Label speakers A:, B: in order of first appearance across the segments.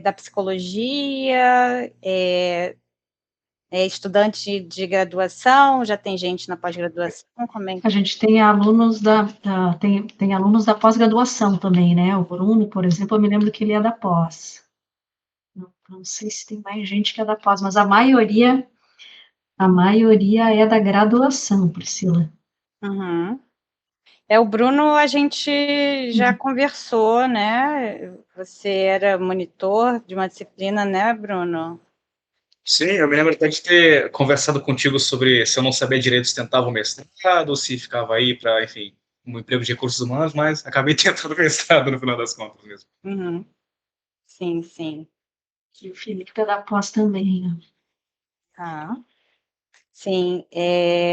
A: da psicologia, é estudante de graduação, já tem gente na pós-graduação, como é
B: A
A: que...
B: gente tem alunos tem alunos da pós-graduação também, né? O Bruno, por exemplo, eu me lembro que ele é da pós. Não sei se tem mais gente que é da pós, mas a maioria é da graduação, Priscila.
A: Uhum. O Bruno, a gente já conversou, né? Você era monitor de uma disciplina, né, Bruno?
C: Sim, eu me lembro até de ter conversado contigo sobre se eu não sabia direito se tentava o mestrado, ou se ficava aí para, enfim, um emprego de recursos humanos, mas acabei tentando o mestrado no final das contas mesmo.
A: Uhum. Sim, sim.
B: E o Felipe é da pós também, né?
A: Tá. Sim,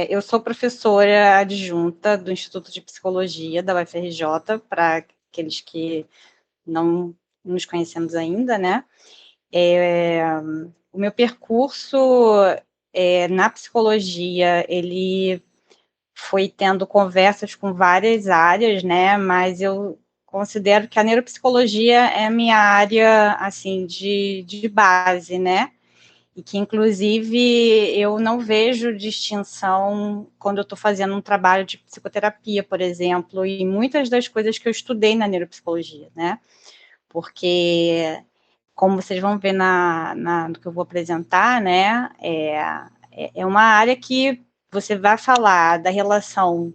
A: eu sou professora adjunta do Instituto de Psicologia da UFRJ, para aqueles que não nos conhecemos ainda, né? O meu percurso na psicologia, ele foi tendo conversas com várias áreas, né? Mas eu considero que a neuropsicologia é a minha área, assim, de base, né? E que, inclusive, eu não vejo distinção quando eu estou fazendo um trabalho de psicoterapia, por exemplo, e muitas das coisas que eu estudei na neuropsicologia, né? Porque, como vocês vão ver no que eu vou apresentar, né, é uma área que você vai falar da relação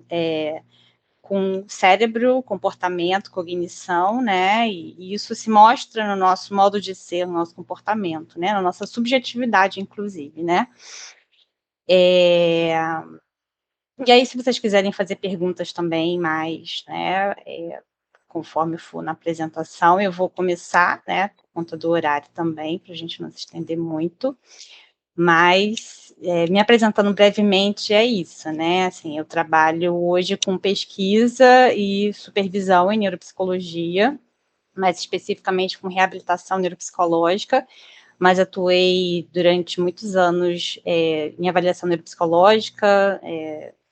A: com cérebro, comportamento, cognição, né, e isso se mostra no nosso modo de ser, no nosso comportamento, né, na nossa subjetividade, inclusive, né. E aí, se vocês quiserem fazer perguntas também mais, né, conforme for na apresentação, eu vou começar, né, por conta do horário também, para a gente não se estender muito, mas, me apresentando brevemente, é isso, né, assim, eu trabalho hoje com pesquisa e supervisão em neuropsicologia, mais especificamente com reabilitação neuropsicológica, mas atuei durante muitos anos em avaliação neuropsicológica,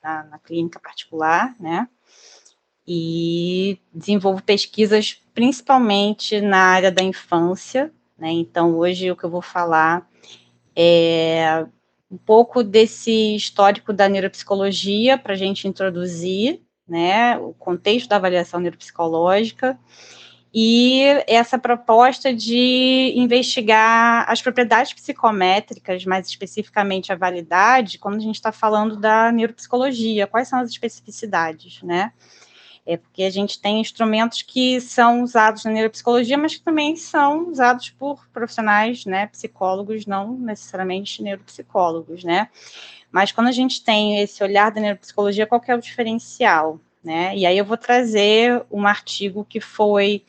A: na clínica particular, né, e desenvolvo pesquisas principalmente na área da infância, né, então hoje o que eu vou falar é um pouco desse histórico da neuropsicologia para a gente introduzir, né, o contexto da avaliação neuropsicológica, e essa proposta de investigar as propriedades psicométricas, mais especificamente a validade, quando a gente está falando da neuropsicologia, quais são as especificidades, né? Porque a gente tem instrumentos que são usados na neuropsicologia, mas que também são usados por profissionais, né, psicólogos, não necessariamente neuropsicólogos, né? Mas quando a gente tem esse olhar da neuropsicologia, qual que é o diferencial, né? E aí eu vou trazer um artigo que foi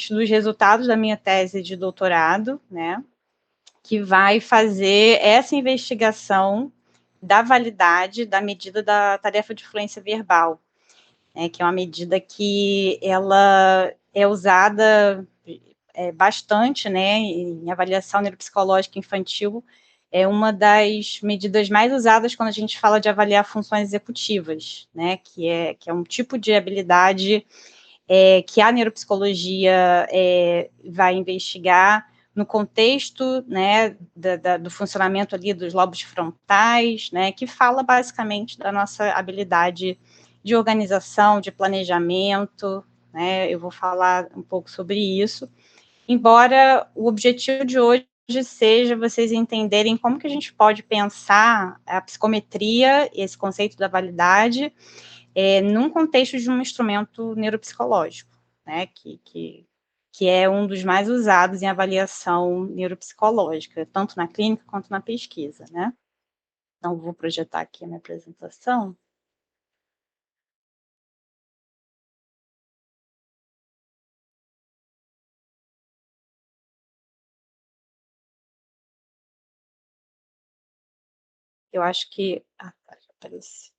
A: dos resultados da minha tese de doutorado, né, que vai fazer essa investigação da validade da medida da tarefa de fluência verbal, né, que é uma medida que ela é usada bastante, né, em avaliação neuropsicológica infantil, é uma das medidas mais usadas quando a gente fala de avaliar funções executivas, né, que é um tipo de habilidade que a neuropsicologia vai investigar no contexto, né, do funcionamento ali dos lobos frontais, né, que fala basicamente da nossa habilidade de organização, de planejamento, né, eu vou falar um pouco sobre isso, embora o objetivo de hoje seja vocês entenderem como que a gente pode pensar a psicometria, esse conceito da validade, num contexto de um instrumento neuropsicológico, né, que é um dos mais usados em avaliação neuropsicológica, tanto na clínica quanto na pesquisa, né. Então, vou projetar aqui a minha apresentação. Eu acho que... Ah, tá, já apareceu.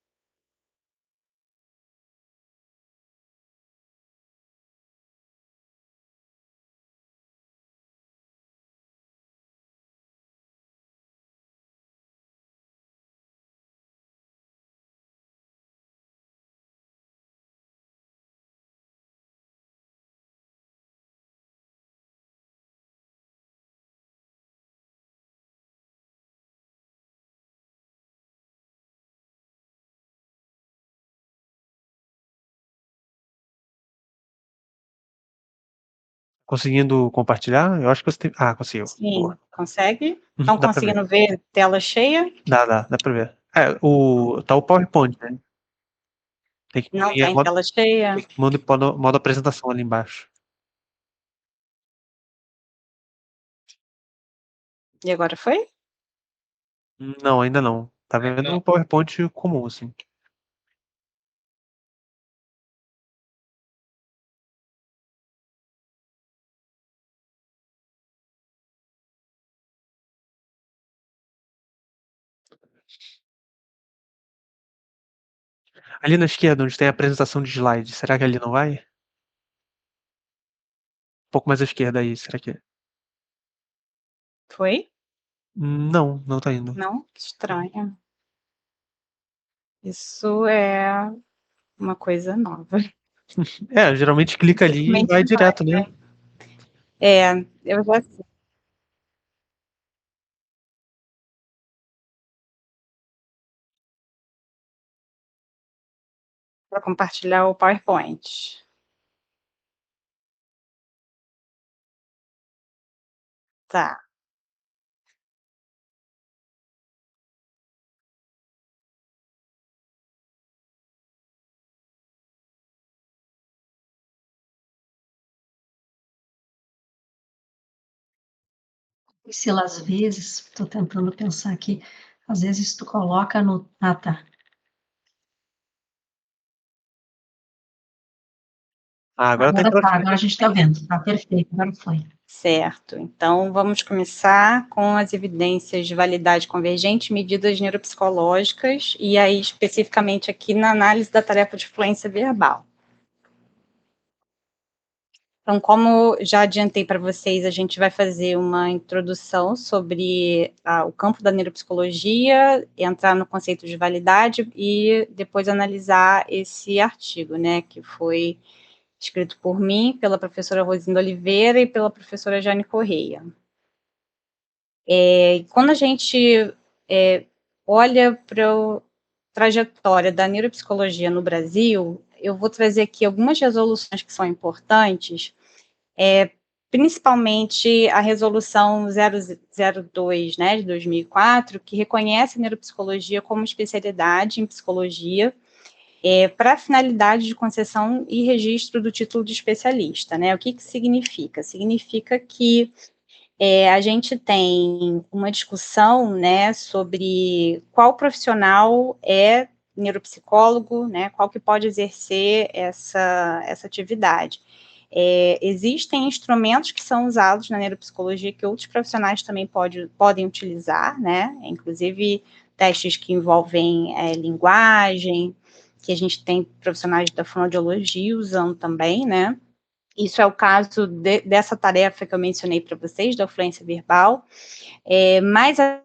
D: conseguindo compartilhar? Eu acho que você tem... Ah, conseguiu.
A: Sim,
D: Boa.
A: consegue? Estão
D: Dá pra ver.
A: conseguindo ver tela cheia?
D: Dá pra ver. Tá o PowerPoint, né? Tem que
A: Não
D: ir
A: tem tela cheia?
D: tem que modo apresentação ali embaixo.
A: E agora foi?
D: Não, ainda não. Tá vendo o PowerPoint comum, assim. Ali na esquerda, onde tem a apresentação de slide, será que ali não vai? Um pouco mais à esquerda aí, será que...
A: Foi?
D: Não tá indo.
A: Não? Que estranho. Isso é uma coisa nova.
D: Geralmente clica ali e
A: Realmente
D: vai
A: não
D: direto, né?
A: eu já sei. Para compartilhar o PowerPoint. Tá.
B: Priscila, às vezes, estou tentando pensar aqui, às vezes tu coloca no... Ah, tá.
D: Agora tá
B: Agora tá,
D: interativo.
B: agora a gente está vendo. Tá perfeito, agora foi.
A: Certo. Então, vamos começar com as evidências de validade convergente, medidas neuropsicológicas, e aí, especificamente aqui na análise da tarefa de fluência verbal. Então, como já adiantei para vocês, a gente vai fazer uma introdução sobre o campo da neuropsicologia, entrar no conceito de validade e depois analisar esse artigo, né, que foi escrito por mim, pela professora Rosinda Oliveira e pela professora Jane Correia. Quando a gente olha para a trajetória da neuropsicologia no Brasil, eu vou trazer aqui algumas resoluções que são importantes, principalmente a resolução 002, né, de 2004, que reconhece a neuropsicologia como especialidade em psicologia, para finalidade de concessão e registro do título de especialista, né? O que significa? Significa que a gente tem uma discussão, né, sobre qual profissional é neuropsicólogo, né, qual que pode exercer essa atividade. Existem instrumentos que são usados na neuropsicologia que outros profissionais também podem utilizar, né, inclusive testes que envolvem linguagem, que a gente tem profissionais da fonoaudiologia usando também, né. Isso é o caso dessa tarefa que eu mencionei para vocês, da fluência verbal, mas a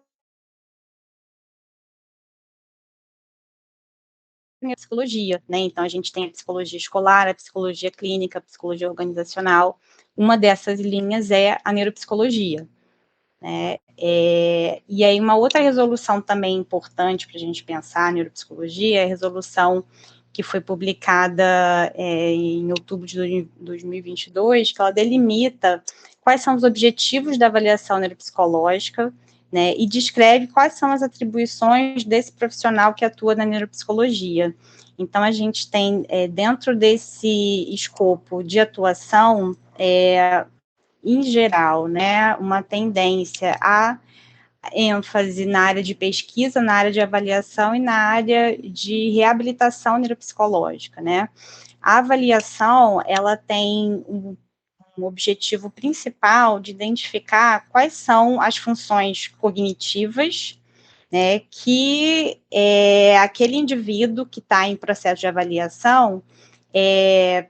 A: psicologia, né, então a gente tem a psicologia escolar, a psicologia clínica, a psicologia organizacional, uma dessas linhas é a neuropsicologia, né, e aí uma outra resolução também importante para a gente pensar a neuropsicologia é a resolução que foi publicada em outubro de 2022, que ela delimita quais são os objetivos da avaliação neuropsicológica, né, e descreve quais são as atribuições desse profissional que atua na neuropsicologia. Então, a gente tem, dentro desse escopo de atuação, em geral, né, uma tendência a ênfase na área de pesquisa, na área de avaliação e na área de reabilitação neuropsicológica, né. A avaliação, ela tem um objetivo principal de identificar quais são as funções cognitivas, né, que aquele indivíduo que está em processo de avaliação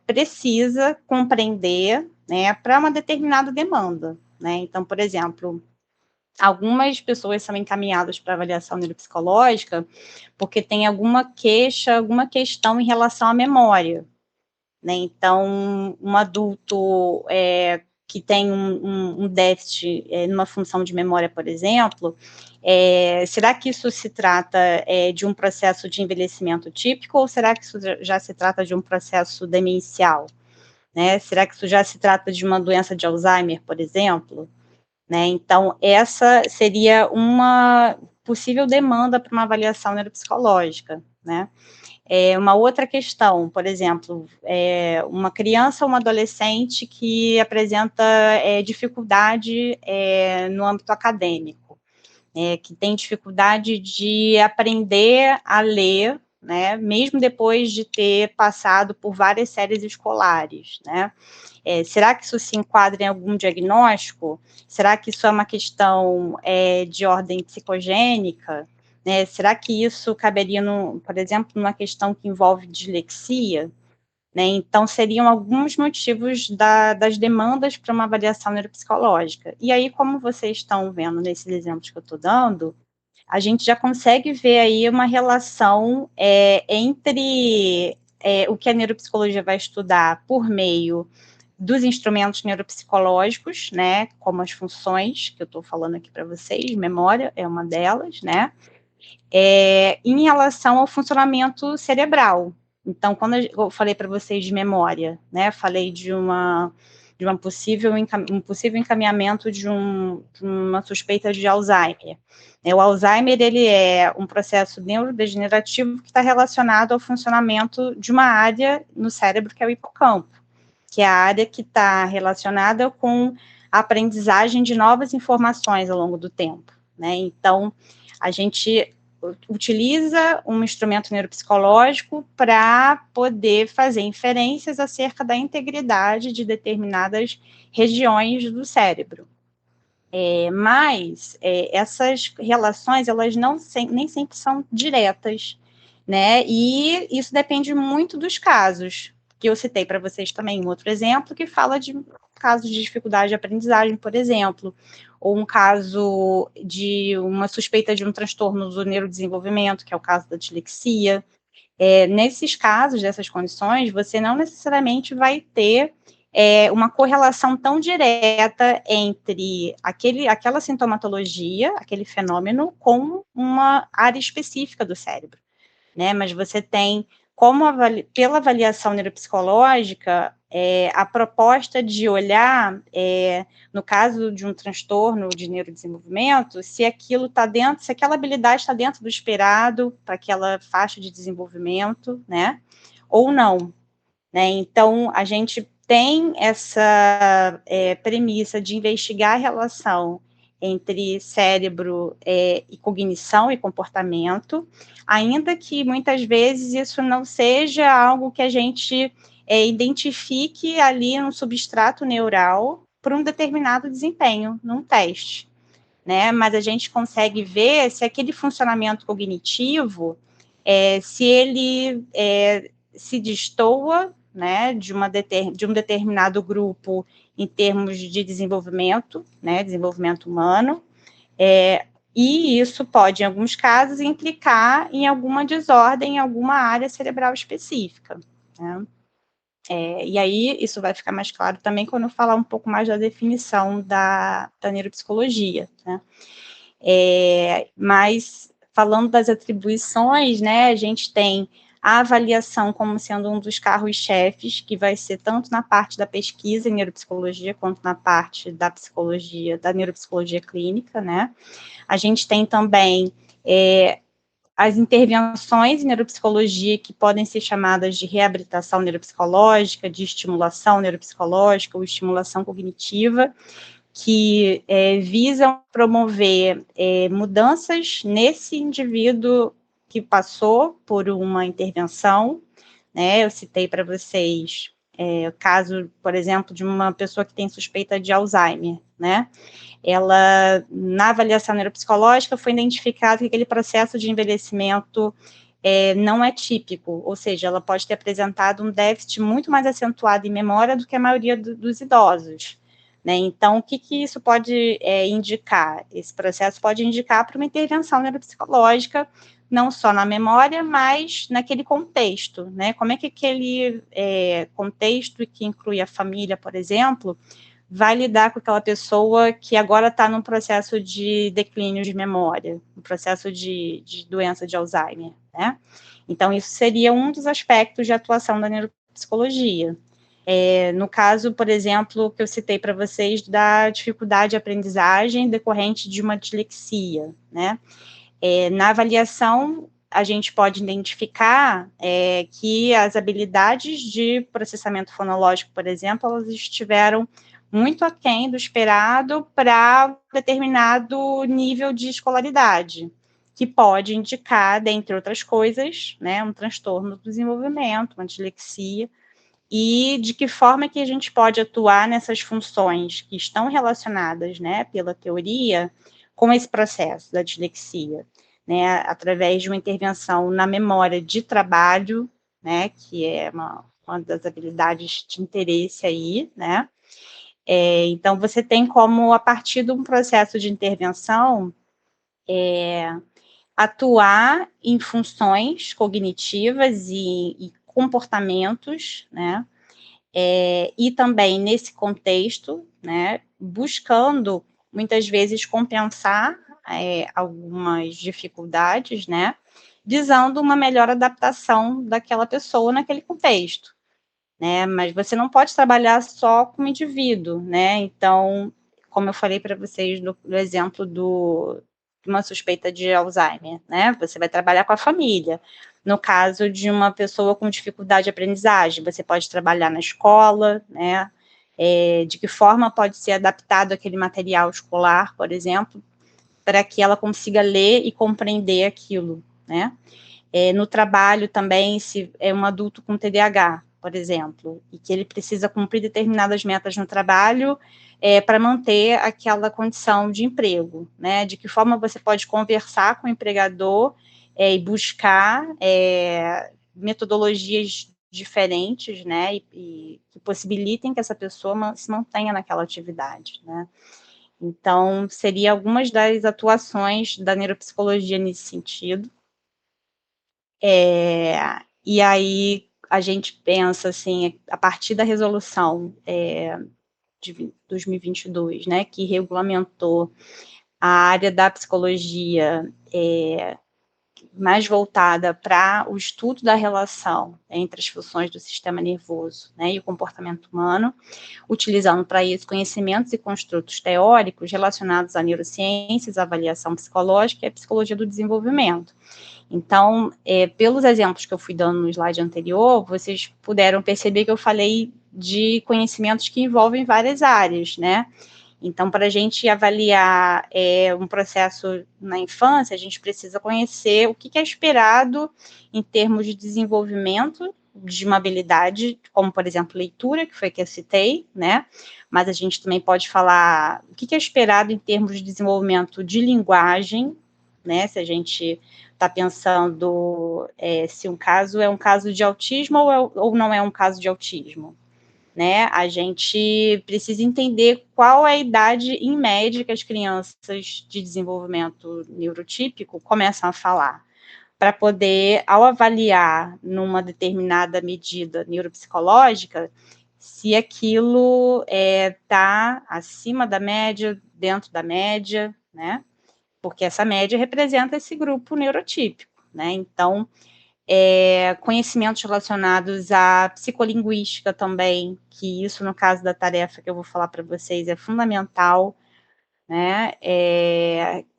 A: precisa compreender, né, para uma determinada demanda, né. Então, por exemplo, algumas pessoas são encaminhadas para avaliação neuropsicológica porque tem alguma queixa, alguma questão em relação à memória, né? Então, um adulto que tem um déficit numa função de memória, por exemplo, será que isso se trata de um processo de envelhecimento típico ou será que isso já se trata de um processo demencial? né? Será que isso já se trata de uma doença de Alzheimer, por exemplo? Né? Então, essa seria uma possível demanda para uma avaliação neuropsicológica, né? Uma outra questão, por exemplo, uma criança ou uma adolescente que apresenta dificuldade no âmbito acadêmico, que tem dificuldade de aprender a ler, né, mesmo depois de ter passado por várias séries escolares, né? Será que isso se enquadra em algum diagnóstico? Será que isso é uma questão de ordem psicogênica? Né? Será que isso caberia, por exemplo, numa questão que envolve dislexia? Né? Então, seriam alguns motivos das demandas para uma avaliação neuropsicológica. E aí, como vocês estão vendo nesses exemplos que eu estou dando, a gente já consegue ver aí uma relação entre o que a neuropsicologia vai estudar por meio dos instrumentos neuropsicológicos, né, como as funções, que eu estou falando aqui para vocês, memória é uma delas, né, em relação ao funcionamento cerebral. Então, quando eu falei para vocês de memória, né, falei de um possível encaminhamento de uma suspeita de Alzheimer. O Alzheimer, ele é um processo neurodegenerativo que está relacionado ao funcionamento de uma área no cérebro, que é o hipocampo, que é a área que está relacionada com a aprendizagem de novas informações ao longo do tempo, né? Então, a gente utiliza um instrumento neuropsicológico para poder fazer inferências acerca da integridade de determinadas regiões do cérebro. Mas essas relações, elas nem sempre são diretas, né? E isso depende muito dos casos, que eu citei para vocês também um outro exemplo, que fala de casos de dificuldade de aprendizagem, por exemplo, ou um caso de uma suspeita de um transtorno do neurodesenvolvimento, que é o caso da dislexia. Nesses casos, dessas condições, você não necessariamente vai ter uma correlação tão direta entre aquela sintomatologia, aquele fenômeno, com uma área específica do cérebro, né? Mas você tem, pela avaliação neuropsicológica, a proposta de olhar, no caso de um transtorno de neurodesenvolvimento, se aquilo está dentro, se aquela habilidade está dentro do esperado para aquela faixa de desenvolvimento, né? Ou não, né? Então, a gente tem essa premissa de investigar a relação entre cérebro e cognição e comportamento, ainda que muitas vezes isso não seja algo que a gente identifique ali no substrato neural para um determinado desempenho num teste, né? Mas a gente consegue ver se aquele funcionamento cognitivo, se ele se destoa, né, de um determinado grupo em termos de desenvolvimento, né, desenvolvimento humano, e isso pode, em alguns casos, implicar em alguma desordem em alguma área cerebral específica, né? E aí, isso vai ficar mais claro também quando eu falar um pouco mais da definição da neuropsicologia, né? Mas, falando das atribuições, né, a gente tem a avaliação como sendo um dos carros-chefes, que vai ser tanto na parte da pesquisa em neuropsicologia, quanto na parte da psicologia, da neuropsicologia clínica, né? A gente tem também as intervenções em neuropsicologia, que podem ser chamadas de reabilitação neuropsicológica, de estimulação neuropsicológica ou estimulação cognitiva, que visam promover mudanças nesse indivíduo que passou por uma intervenção, né? Eu citei para vocês o caso, por exemplo, de uma pessoa que tem suspeita de Alzheimer, né? Ela, na avaliação neuropsicológica, foi identificado que aquele processo de envelhecimento não é típico, ou seja, ela pode ter apresentado um déficit muito mais acentuado em memória do que a maioria dos idosos, né? Então, o que isso pode indicar? Esse processo pode indicar para uma intervenção neuropsicológica, não só na memória, mas naquele contexto, né? Como é que aquele contexto, que inclui a família, por exemplo, vai lidar com aquela pessoa que agora está num processo de declínio de memória, um processo de doença de Alzheimer, né? Então, isso seria um dos aspectos de atuação da neuropsicologia. No caso, por exemplo, que eu citei para vocês da dificuldade de aprendizagem decorrente de uma dislexia, né? Na avaliação, a gente pode identificar que as habilidades de processamento fonológico, por exemplo, elas estiveram muito aquém do esperado para determinado nível de escolaridade, que pode indicar, dentre outras coisas, né, um transtorno do desenvolvimento, uma dislexia, e de que forma que a gente pode atuar nessas funções que estão relacionadas, né, pela teoria, com esse processo da dislexia, né, através de uma intervenção na memória de trabalho, né, que é uma das habilidades de interesse aí, né. Então, você tem como, a partir de um processo de intervenção, atuar em funções cognitivas e comportamentos, né, e também nesse contexto, né, buscando muitas vezes compensar algumas dificuldades, né, visando uma melhor adaptação daquela pessoa naquele contexto, né, mas você não pode trabalhar só com o indivíduo, né, então, como eu falei para vocês do exemplo de uma suspeita de Alzheimer, né, você vai trabalhar com a família. No caso de uma pessoa com dificuldade de aprendizagem, você pode trabalhar na escola, né, de que forma pode ser adaptado aquele material escolar, por exemplo, para que ela consiga ler e compreender aquilo, né. No trabalho também, se é um adulto com TDAH, por exemplo, e que ele precisa cumprir determinadas metas no trabalho, para manter aquela condição de emprego, né, de que forma você pode conversar com o empregador, e buscar metodologias diferentes, né, e que possibilitem que essa pessoa se mantenha naquela atividade, né. Então, seria algumas das atuações da neuropsicologia nesse sentido. E aí a gente pensa, assim, a partir da resolução de 2022, né, que regulamentou a área da psicologia mais voltada para o estudo da relação entre as funções do sistema nervoso, né, e o comportamento humano, utilizando para isso conhecimentos e construtos teóricos relacionados a neurociências, a avaliação psicológica e a psicologia do desenvolvimento. Então, pelos exemplos que eu fui dando no slide anterior, vocês puderam perceber que eu falei de conhecimentos que envolvem várias áreas, né? Então, para a gente avaliar um processo na infância, a gente precisa conhecer o que é esperado em termos de desenvolvimento de uma habilidade, como, por exemplo, leitura, que foi que eu citei, né? Mas a gente também pode falar o que é esperado em termos de desenvolvimento de linguagem, né? Se a gente está pensando se um caso é um caso de autismo ou não é um caso de autismo, né? A gente precisa entender qual é a idade em média que as crianças de desenvolvimento neurotípico começam a falar, para poder, ao avaliar numa determinada medida neuropsicológica, se aquilo está acima da média, dentro da média, né? Porque essa média representa esse grupo neurotípico, né? Então, conhecimentos relacionados à psicolinguística também, que isso, no caso da tarefa que eu vou falar para vocês, é fundamental, né?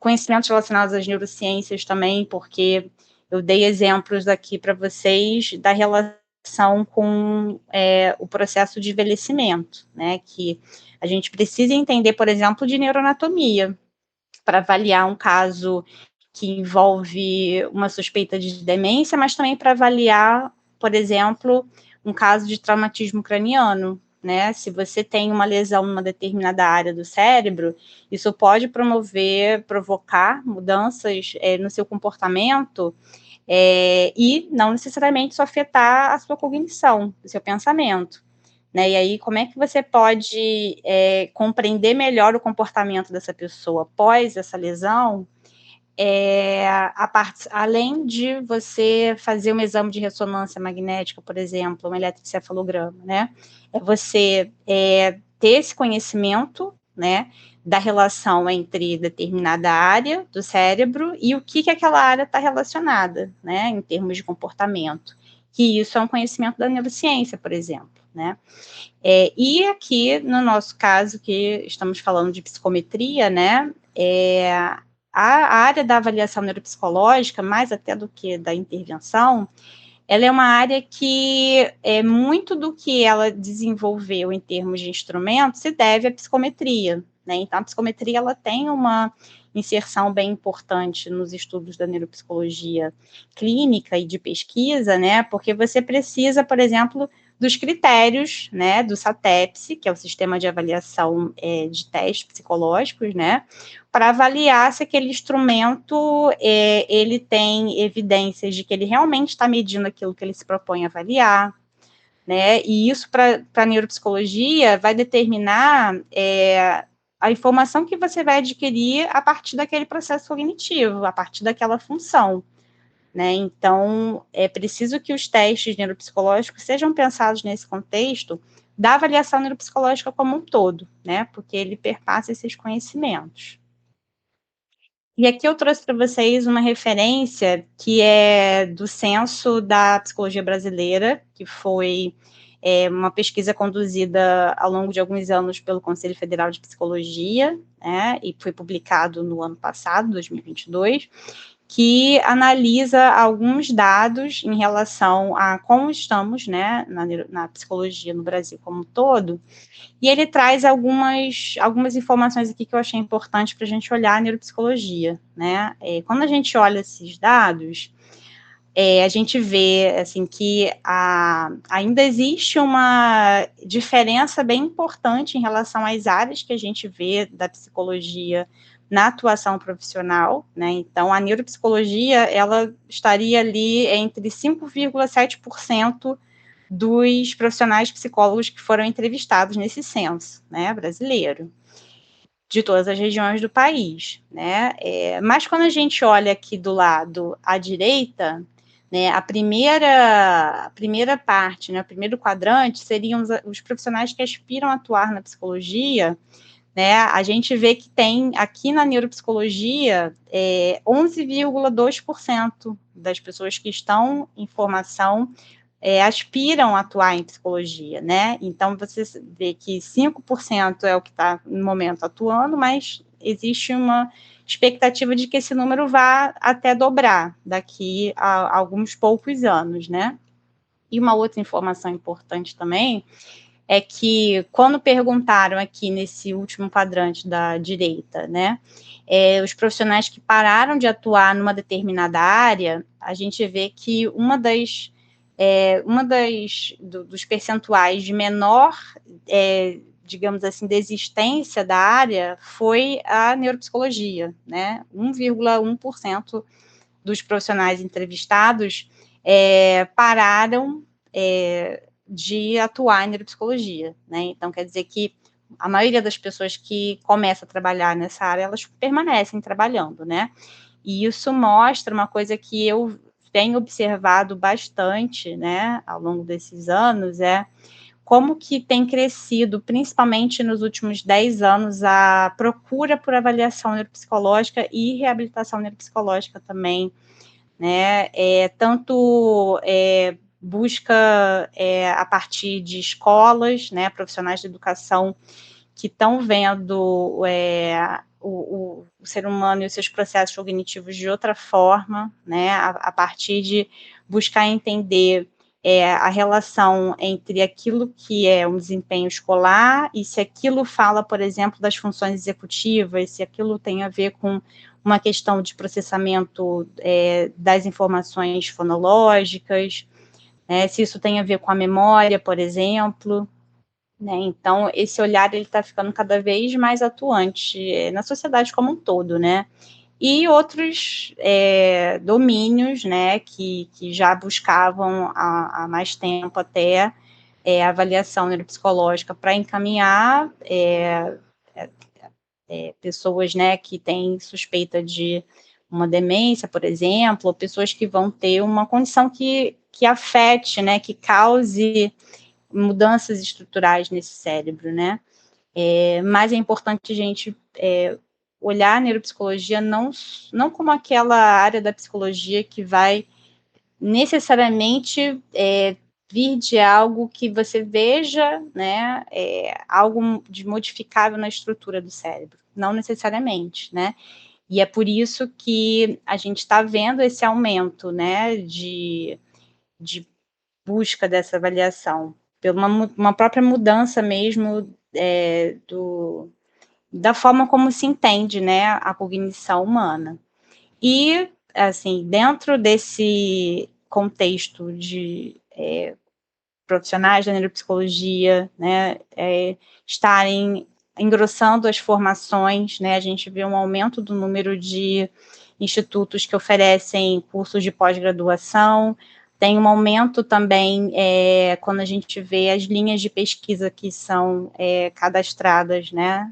A: Conhecimentos relacionados às neurociências também, porque eu dei exemplos aqui para vocês da relação com o processo de envelhecimento, né? Que a gente precisa entender, por exemplo, de neuroanatomia, para avaliar um caso que envolve uma suspeita de demência, mas também para avaliar, por exemplo, um caso de traumatismo craniano, né? Se você tem uma lesão numa determinada área do cérebro, isso pode provocar mudanças no seu comportamento e não necessariamente só afetar a sua cognição, o seu pensamento. Né, e aí, como é que você pode compreender melhor o comportamento dessa pessoa após essa lesão, além de você fazer um exame de ressonância magnética, por exemplo, um eletroencefalograma, né? Você ter esse conhecimento, né, da relação entre determinada área do cérebro e o que aquela área está relacionada, né, em termos de comportamento. Que isso é um conhecimento da neurociência, por exemplo. né? E aqui, no nosso caso, que estamos falando de psicometria, né, a área da avaliação neuropsicológica, mais até do que da intervenção, ela é uma área que muito do que ela desenvolveu em termos de instrumentos se deve à psicometria, né? Então, a psicometria ela tem uma inserção bem importante nos estudos da neuropsicologia clínica e de pesquisa, né? Porque você precisa, por exemplo, dos critérios, né, do SATEPS, que é o Sistema de Avaliação de Testes Psicológicos, né, para avaliar se aquele instrumento ele tem evidências de que ele realmente está medindo aquilo que ele se propõe a avaliar, né, e isso para a neuropsicologia vai determinar a informação que você vai adquirir a partir daquele processo cognitivo, a partir daquela função. Né? Então, é preciso que os testes neuropsicológicos sejam pensados nesse contexto da avaliação neuropsicológica como um todo, né? Porque ele perpassa esses conhecimentos. E aqui eu trouxe para vocês uma referência que é do Censo da Psicologia Brasileira, que foi uma pesquisa conduzida ao longo de alguns anos pelo Conselho Federal de Psicologia, né? E foi publicado no ano passado, 2022, que analisa alguns dados em relação a como estamos, né, na psicologia no Brasil como um todo, e ele traz algumas informações aqui que eu achei importante para a gente olhar a neuropsicologia, né. Quando a gente olha esses dados, a gente vê, assim, que ainda existe uma diferença bem importante em relação às áreas que a gente vê da psicologia na atuação profissional, né, então a neuropsicologia, ela estaria ali entre 5,7% dos profissionais psicólogos que foram entrevistados nesse censo, né, brasileiro, de todas as regiões do país, né, mas quando a gente olha aqui do lado à direita, né, a primeira parte, né, o primeiro quadrante seriam os profissionais que aspiram a atuar na psicologia, né, a gente vê que tem aqui na neuropsicologia 11,2% das pessoas que estão em formação aspiram a atuar em psicologia, né, então você vê que 5% é o que está no momento atuando, mas existe uma expectativa de que esse número vá até dobrar daqui a alguns poucos anos, né. E uma outra informação importante também é que, quando perguntaram aqui nesse último quadrante da direita, né, os profissionais que pararam de atuar numa determinada área, a gente vê que dos percentuais de menor, digamos assim, desistência da área foi a neuropsicologia, né, 1,1% dos profissionais entrevistados pararam de atuar em neuropsicologia, né, então quer dizer que a maioria das pessoas que começa a trabalhar nessa área, elas permanecem trabalhando, né, e isso mostra uma coisa que eu tenho observado bastante, né, ao longo desses anos, como que tem crescido, principalmente nos últimos 10 anos, a procura por avaliação neuropsicológica e reabilitação neuropsicológica também, né, tanto busca a partir de escolas, né, profissionais de educação que estão vendo o ser humano e os seus processos cognitivos de outra forma, né, a partir de buscar entender a relação entre aquilo que é um desempenho escolar e se aquilo fala, por exemplo, das funções executivas, se aquilo tem a ver com uma questão de processamento das informações fonológicas, se isso tem a ver com a memória, por exemplo, né, então esse olhar ele está ficando cada vez mais atuante na sociedade como um todo, né, e outros domínios, né, que já buscavam há mais tempo até avaliação neuropsicológica para encaminhar pessoas, né, que têm suspeita de uma demência, por exemplo, ou pessoas que vão ter uma condição que afete, né, que cause mudanças estruturais nesse cérebro, né, mas é importante a gente olhar a neuropsicologia não como aquela área da psicologia que vai necessariamente vir de algo que você veja, né, algo de modificável na estrutura do cérebro, não necessariamente, né? E é por isso que a gente está vendo esse aumento, né, de busca dessa avaliação, pela uma própria mudança mesmo da forma como se entende, né, a cognição humana. E, assim, dentro desse contexto de profissionais da neuropsicologia, né, estarem engrossando as formações, né, a gente vê um aumento do número de institutos que oferecem cursos de pós-graduação, tem um aumento também quando a gente vê as linhas de pesquisa que são cadastradas, né,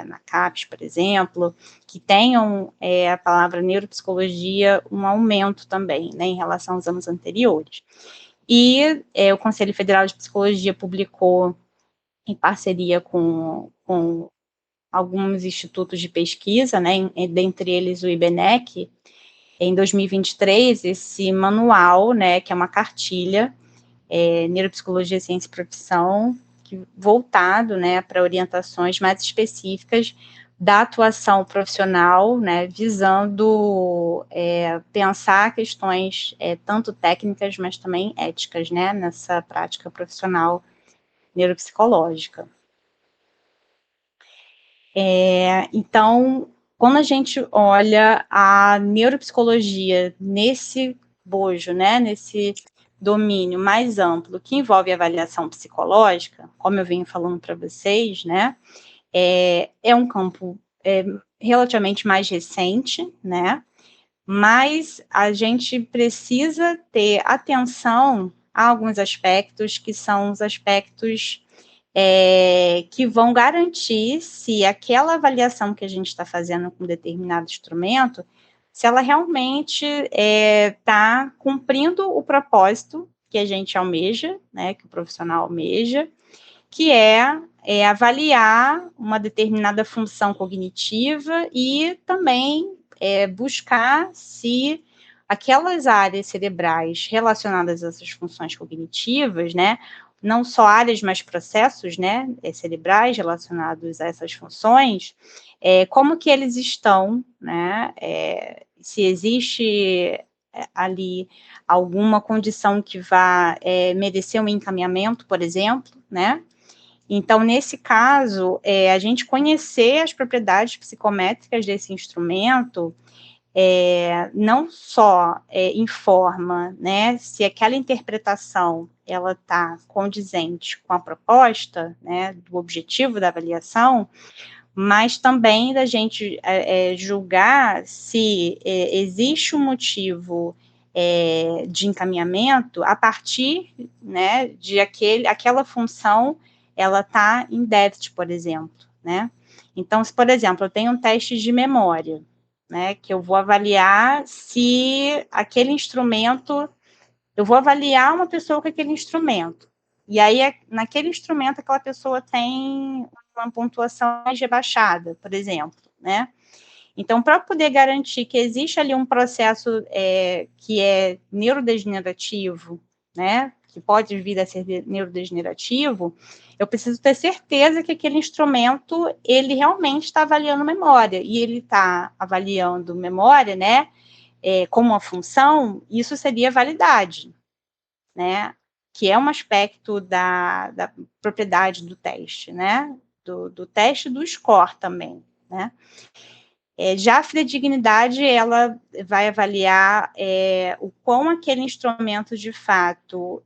A: na CAPES, por exemplo, que tenham a palavra neuropsicologia, um aumento também, né, em relação aos anos anteriores. E o Conselho Federal de Psicologia publicou, em parceria com alguns institutos de pesquisa, né, dentre eles o IBNEC, em 2023, esse manual, né, que é uma cartilha, Neuropsicologia, Ciência e Profissão, voltado, né, para orientações mais específicas da atuação profissional, né, visando pensar questões tanto técnicas, mas também éticas, né, nessa prática profissional neuropsicológica. Então, quando a gente olha a neuropsicologia nesse bojo, né, nesse domínio mais amplo, que envolve avaliação psicológica, como eu venho falando para vocês, né, é um campo relativamente mais recente, né, mas a gente precisa ter atenção a alguns aspectos que são os aspectos que vão garantir se aquela avaliação que a gente está fazendo com determinado instrumento, se ela realmente está cumprindo o propósito que a gente almeja, né, que o profissional almeja, que é avaliar uma determinada função cognitiva e também buscar se aquelas áreas cerebrais relacionadas a essas funções cognitivas, né, não só áreas, mas processos, né, cerebrais relacionados a essas funções, como que eles estão, né, se existe ali alguma condição que vá merecer um encaminhamento, por exemplo, né. Então, nesse caso, a gente conhecer as propriedades psicométricas desse instrumento não só informa, né, se aquela interpretação ela está condizente com a proposta, né, do objetivo da avaliação, mas também da gente julgar se existe um motivo de encaminhamento a partir, né, de aquela função ela está em déficit, por exemplo, né? Então, se, por exemplo, eu tenho um teste de memória, né, que eu vou avaliar se aquele instrumento, eu vou avaliar uma pessoa com aquele instrumento, e aí naquele instrumento aquela pessoa tem uma pontuação mais rebaixada, por exemplo, né? Então, para poder garantir que existe ali um processo que é neurodegenerativo, né, que pode vir a ser neurodegenerativo, eu preciso ter certeza que aquele instrumento, ele realmente está avaliando memória, e ele está avaliando memória, né, como uma função, isso seria validade, né, que é um aspecto da propriedade do teste, né, do teste do score também, né. Já a fidedignidade, ela vai avaliar o quão aquele instrumento, de fato,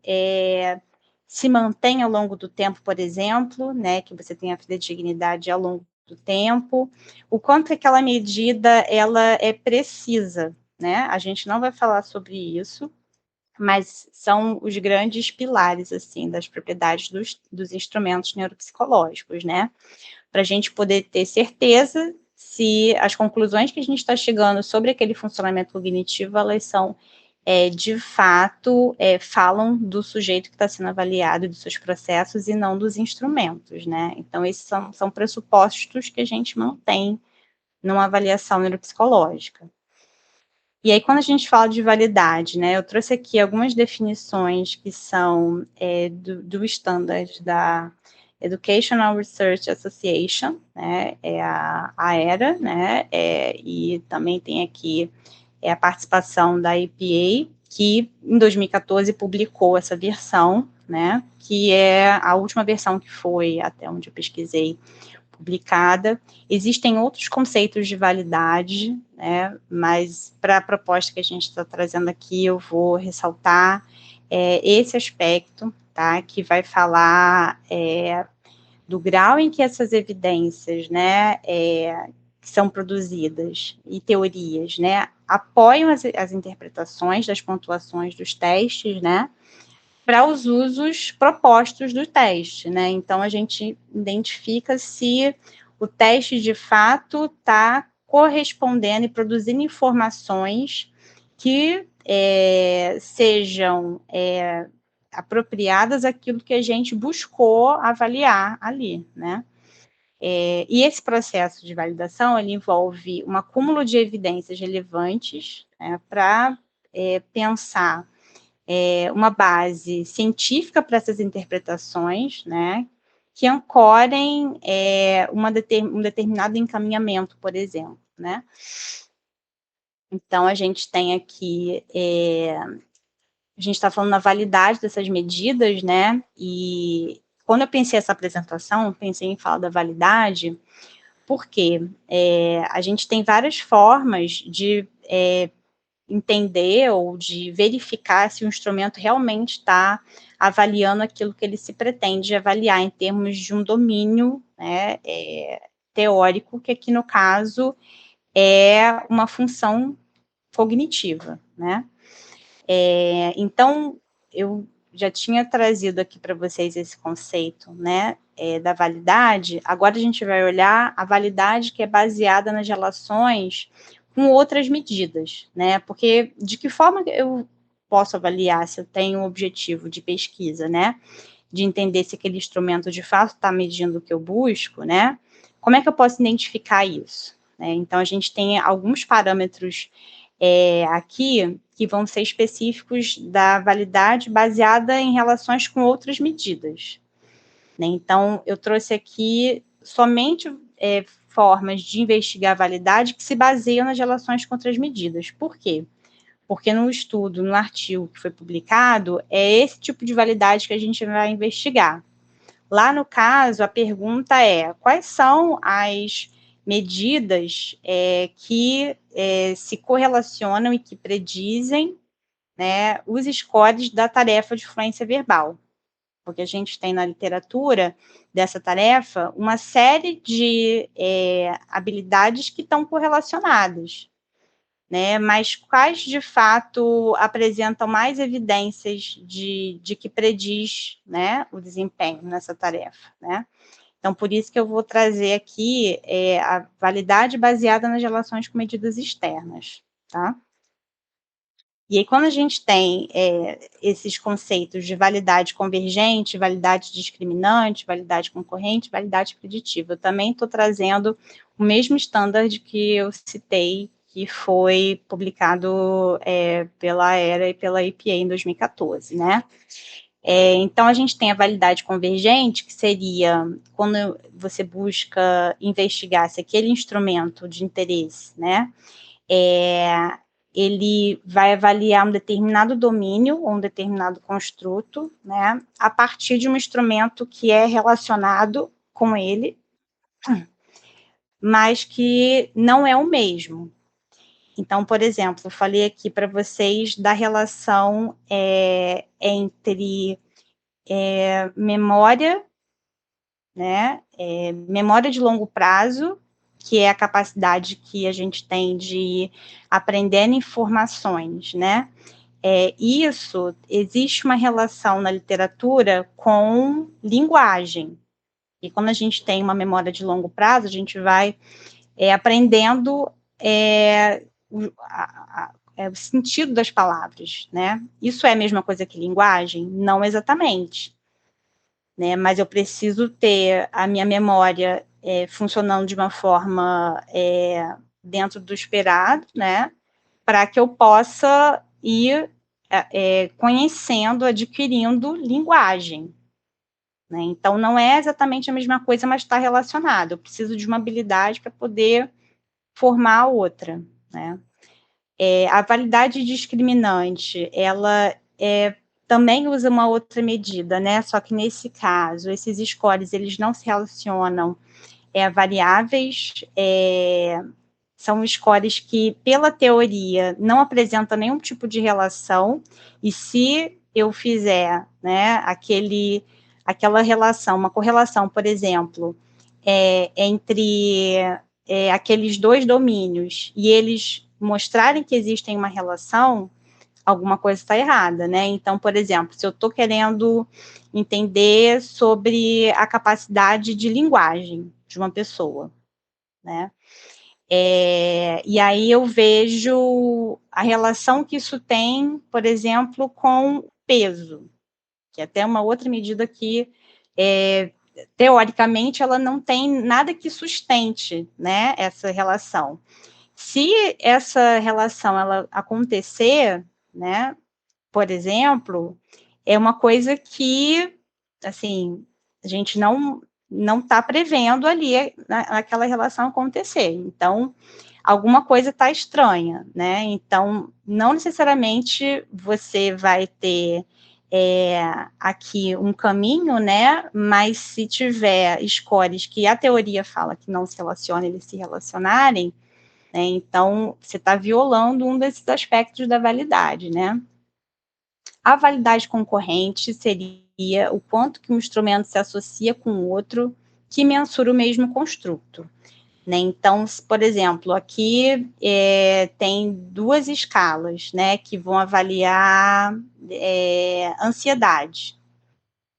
A: se mantém ao longo do tempo, por exemplo, né, que você tem a fidedignidade ao longo do tempo, o quanto aquela medida ela é precisa, né? A gente não vai falar sobre isso, mas são os grandes pilares, assim, das propriedades dos instrumentos neuropsicológicos, né? Para a gente poder ter certeza se as conclusões que a gente está chegando sobre aquele funcionamento cognitivo, elas são, de fato, falam do sujeito que está sendo avaliado, dos seus processos, e não dos instrumentos, né? Então, esses são pressupostos que a gente mantém numa avaliação neuropsicológica. E aí, quando a gente fala de validade, né, eu trouxe aqui algumas definições que são do standard da Educational Research Association, né, é a ERA, né, e também tem aqui a participação da EPA, que em 2014 publicou essa versão, né, que é a última versão que foi, até onde eu pesquisei, publicada. Existem outros conceitos de validade, né, mas para a proposta que a gente está trazendo aqui, eu vou ressaltar esse aspecto, tá, que vai falar do grau em que essas evidências, né, que são produzidas e teorias, né, apoiam as interpretações das pontuações dos testes, né, para os usos propostos do teste, né? Então, a gente identifica se o teste, de fato, está correspondendo e produzindo informações que sejam apropriadas àquilo que a gente buscou avaliar ali, né? E esse processo de validação, ele envolve um acúmulo de evidências relevantes, né, para pensar uma base científica para essas interpretações, né, que ancorem um determinado encaminhamento, por exemplo, né. Então, a gente tem aqui, a gente está falando na validade dessas medidas, né, e quando eu pensei essa apresentação, eu pensei em falar da validade, porque a gente tem várias formas de entender ou de verificar se o instrumento realmente está avaliando aquilo que ele se pretende avaliar em termos de um domínio, né, teórico, que aqui no caso é uma função cognitiva, né. Então, eu já tinha trazido aqui para vocês esse conceito, né, da validade. Agora a gente vai olhar a validade que é baseada nas relações com outras medidas, né, porque de que forma eu posso avaliar se eu tenho um objetivo de pesquisa, né, de entender se aquele instrumento de fato está medindo o que eu busco, né, como é que eu posso identificar isso? Então, a gente tem alguns parâmetros aqui que vão ser específicos da validade baseada em relações com outras medidas, né? Então, eu trouxe aqui somente formas de investigar a validade que se baseiam nas relações com outras medidas. Por quê? Porque no estudo, no artigo que foi publicado, é esse tipo de validade que a gente vai investigar. Lá no caso, a pergunta é: quais são as medidas que se correlacionam e que predizem, né, os scores da tarefa de fluência verbal? Porque a gente tem na literatura dessa tarefa uma série de habilidades que estão correlacionadas, né, mas quais de fato apresentam mais evidências de que prediz, né, o desempenho nessa tarefa, né? Então, por isso que eu vou trazer aqui a validade baseada nas relações com medidas externas, tá? E aí, quando a gente tem esses conceitos de validade convergente, validade discriminante, validade concorrente, validade preditiva, eu também estou trazendo o mesmo standard que eu citei, que foi publicado pela ERA e pela EPA em 2014, né? Então, a gente tem a validade convergente, que seria quando você busca investigar se aquele instrumento de interesse, né, ele vai avaliar um determinado domínio ou um determinado construto, né, a partir de um instrumento que é relacionado com ele, mas que não é o mesmo. Então, por exemplo, eu falei aqui para vocês da relação entre memória, né, memória de longo prazo, que é a capacidade que a gente tem de aprender informações, né, isso, existe uma relação na literatura com linguagem, e quando a gente tem uma memória de longo prazo, a gente vai aprendendo o sentido das palavras, né, isso é a mesma coisa que linguagem? Não exatamente, né, mas eu preciso ter a minha memória funcionando de uma forma dentro do esperado, né, para que eu possa ir conhecendo, adquirindo linguagem, né? Então, não é exatamente a mesma coisa, mas está relacionado. Eu preciso de uma habilidade para poder formar a outra, né? A validade discriminante, ela também usa uma outra medida, né? Só que nesse caso, esses scores, eles não se relacionam a variáveis, são scores que, pela teoria, não apresentam nenhum tipo de relação, e se eu fizer, né, aquela relação, uma correlação, por exemplo, entre aqueles dois domínios, e eles mostrarem que existem uma relação, alguma coisa está errada, né? Então, por exemplo, se eu estou querendo entender sobre a capacidade de linguagem de uma pessoa, né? E aí eu vejo a relação que isso tem, por exemplo, com peso, que é até uma outra medida que, teoricamente, ela não tem nada que sustente, né, essa relação. Se essa relação ela acontecer, né, por exemplo, é uma coisa que, assim, a gente não está prevendo ali aquela relação acontecer. Então, alguma coisa está estranha, né? Então, não necessariamente você vai ter aqui um caminho, né? Mas se tiver scores que a teoria fala que não se relacionam, eles se relacionarem, né? Então, você está violando um desses aspectos da validade, né? A validade concorrente seria o quanto que um instrumento se associa com o outro que mensura o mesmo construto, né? Então, por exemplo, aqui tem duas escalas, né, que vão avaliar ansiedade,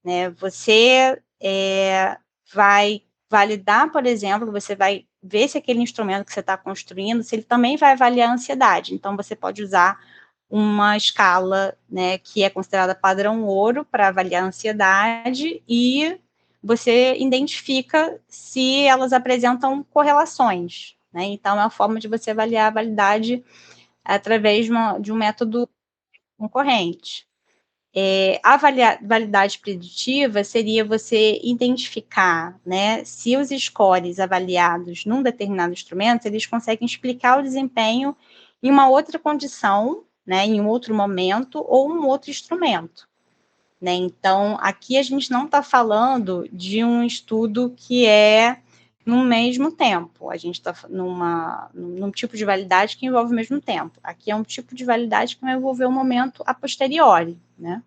A: né? Você vai validar, por exemplo, você vai ver se aquele instrumento que você está construindo, se ele também vai avaliar a ansiedade. Então, você pode usar uma escala, né, que é considerada padrão ouro para avaliar a ansiedade, e você identifica se elas apresentam correlações, né? Então, é uma forma de você avaliar a validade através de um método concorrente. A validade preditiva seria você identificar, né, se os scores avaliados num determinado instrumento, eles conseguem explicar o desempenho em uma outra condição, né, em um outro momento ou um outro instrumento, né? Então, aqui a gente não está falando de um estudo que é no mesmo tempo, a gente está num tipo de validade que envolve o mesmo tempo. Aqui é um tipo de validade que vai envolver o momento a posteriori, né?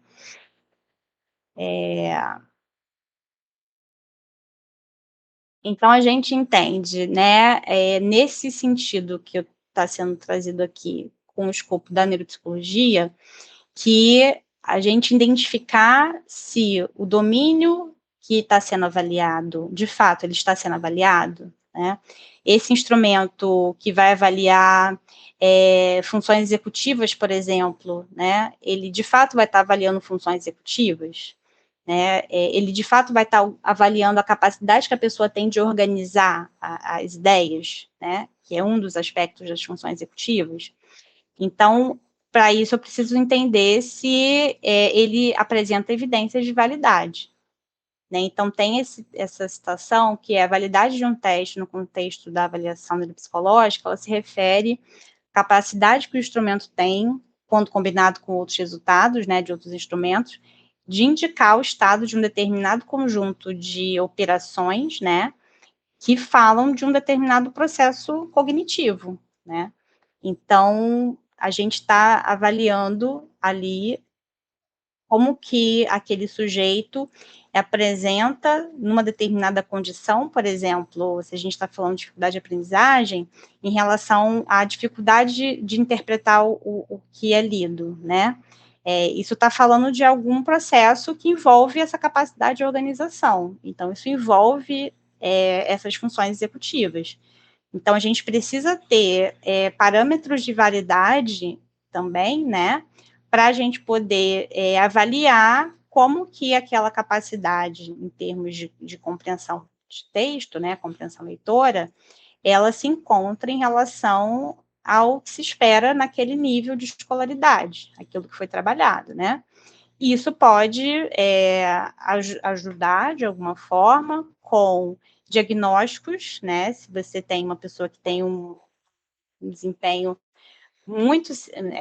A: Então, a gente entende, né, nesse sentido que está sendo trazido aqui com o escopo da neuropsicologia, que a gente identificar se o domínio que está sendo avaliado, de fato, ele está sendo avaliado, né? Esse instrumento que vai avaliar funções executivas, por exemplo, né? Ele de fato vai estar avaliando funções executivas, né? Ele de fato vai estar avaliando a capacidade que a pessoa tem de organizar as ideias, né? Que é um dos aspectos das funções executivas. Então, para isso, eu preciso entender se ele apresenta evidências de validade, né? Então, tem essa citação que é a validade de um teste no contexto da avaliação neuropsicológica, ela se refere à capacidade que o instrumento tem, quando combinado com outros resultados, né, de outros instrumentos, de indicar o estado de um determinado conjunto de operações, né, que falam de um determinado processo cognitivo, né? Então, a gente está avaliando ali como que aquele sujeito apresenta numa determinada condição, por exemplo, se a gente está falando de dificuldade de aprendizagem, em relação à dificuldade de interpretar o que é lido, né? Isso está falando de algum processo que envolve essa capacidade de organização. Então, isso envolve essas funções executivas. Então, a gente precisa ter parâmetros de validade também, né, para a gente poder avaliar como que aquela capacidade, em termos de compreensão de texto, né, compreensão leitora, ela se encontra em relação ao que se espera naquele nível de escolaridade, aquilo que foi trabalhado, né? E isso pode ajudar, de alguma forma, com diagnósticos, né? Se você tem uma pessoa que tem um desempenho muito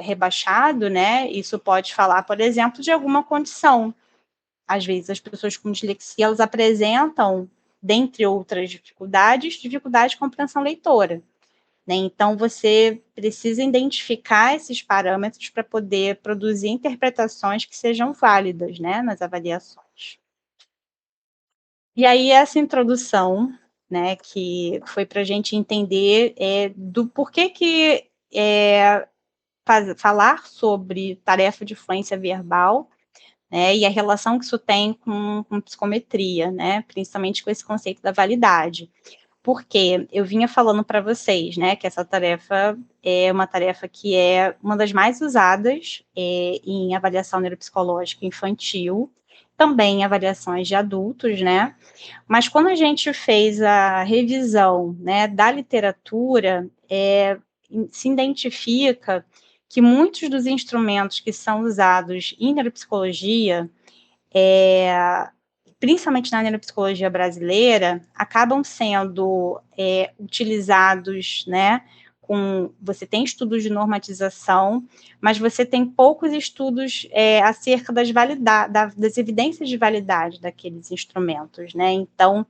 A: rebaixado, né? Isso pode falar, por exemplo, de alguma condição. Às vezes, as pessoas com dislexia, elas apresentam, dentre outras dificuldades de compreensão leitora, né? Então, você precisa identificar esses parâmetros para poder produzir interpretações que sejam válidas, né, nas avaliações. E aí, essa introdução, né, que foi para a gente entender do porquê que falar sobre tarefa de fluência verbal, né, e a relação que isso tem com psicometria, né, principalmente com esse conceito da validade. Porque eu vinha falando para vocês, né, que essa tarefa é uma tarefa que é uma das mais usadas em avaliação neuropsicológica infantil, também em avaliações de adultos, né, mas quando a gente fez a revisão, né, da literatura, se identifica que muitos dos instrumentos que são usados em neuropsicologia, principalmente na neuropsicologia brasileira, acabam sendo utilizados, né, você tem estudos de normatização, mas você tem poucos estudos acerca das evidências de validade daqueles instrumentos, né, então,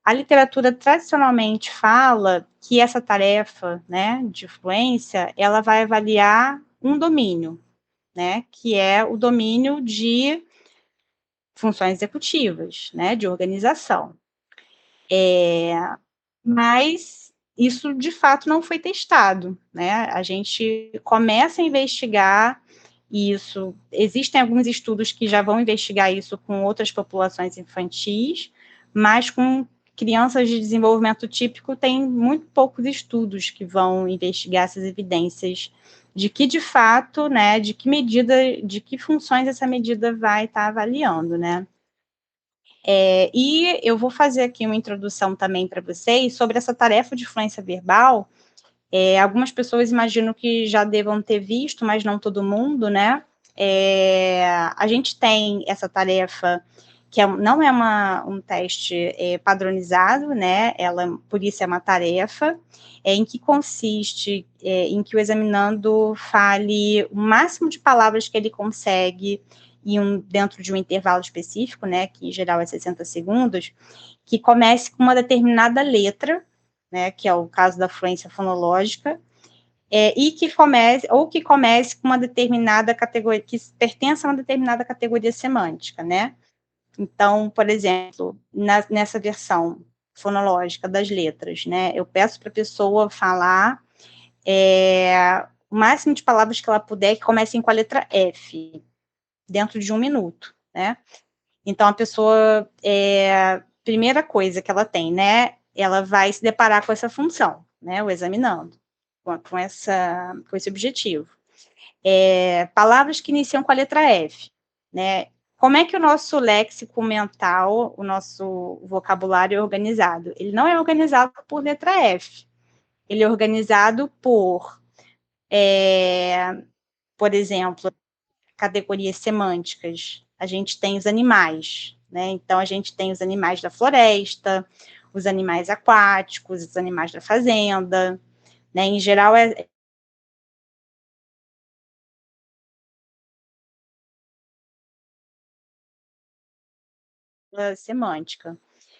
A: a literatura tradicionalmente fala que essa tarefa, né, de fluência, ela vai avaliar um domínio, né, que é o domínio de funções executivas, né, de organização. Mas isso, de fato, não foi testado, né, a gente começa a investigar isso, existem alguns estudos que já vão investigar isso com outras populações infantis, mas com crianças de desenvolvimento típico tem muito poucos estudos que vão investigar essas evidências de que, de fato, né, de que medida, de que funções essa medida vai estar avaliando, né. E eu vou fazer aqui uma introdução também para vocês sobre essa tarefa de fluência verbal. Algumas pessoas imaginam que já devam ter visto, mas não todo mundo, né? A gente tem essa tarefa que não é um teste padronizado, né? Por isso é uma tarefa, em que consiste em que o examinando fale o máximo de palavras que ele consegue dentro de um intervalo específico, né? Que em geral é 60 segundos, que comece com uma determinada letra, né? Que é o caso da fluência fonológica, e que comece com uma determinada categoria, que pertença a uma determinada categoria semântica, né? Então, por exemplo, nessa versão fonológica das letras, né, eu peço para a pessoa falar o máximo de palavras que ela puder que comecem com a letra F, dentro de 1 minuto, né? Então, a pessoa, primeira coisa que ela tem, né, ela vai se deparar com essa função, né, o examinando, com esse objetivo. Palavras que iniciam com a letra F, né? Como é que o nosso léxico mental, o nosso vocabulário é organizado? Ele não é organizado por letra F. Ele é organizado por exemplo, categorias semânticas. A gente tem os animais, né? Então, a gente tem os animais da floresta, os animais aquáticos, os animais da fazenda, né? Em geral, semântica.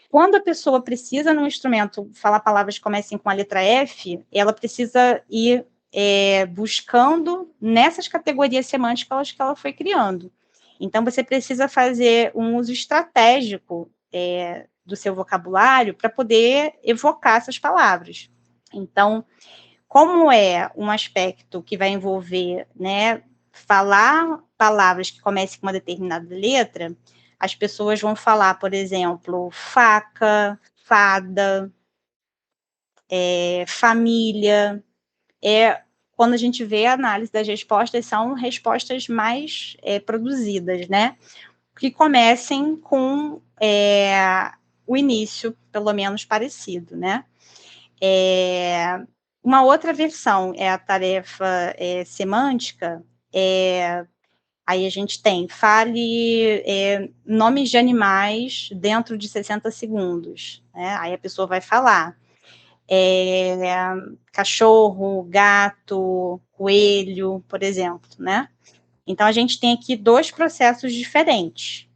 A: Quando a pessoa precisa, num instrumento, falar palavras que comecem com a letra F, ela precisa ir buscando nessas categorias semânticas que ela foi criando. Então, você precisa fazer um uso estratégico do seu vocabulário para poder evocar essas palavras. Então, como é um aspecto que vai envolver, né, falar palavras que comecem com uma determinada letra, as pessoas vão falar, por exemplo, faca, fada, família. Quando a gente vê a análise das respostas, são respostas mais produzidas, né? Que comecem com o início, pelo menos, parecido, né? Uma outra versão é a tarefa semântica, aí a gente tem, fale nomes de animais dentro de 60 segundos, né? Aí a pessoa vai falar cachorro, gato, coelho, por exemplo, né? Então, a gente tem aqui 2 processos diferentes,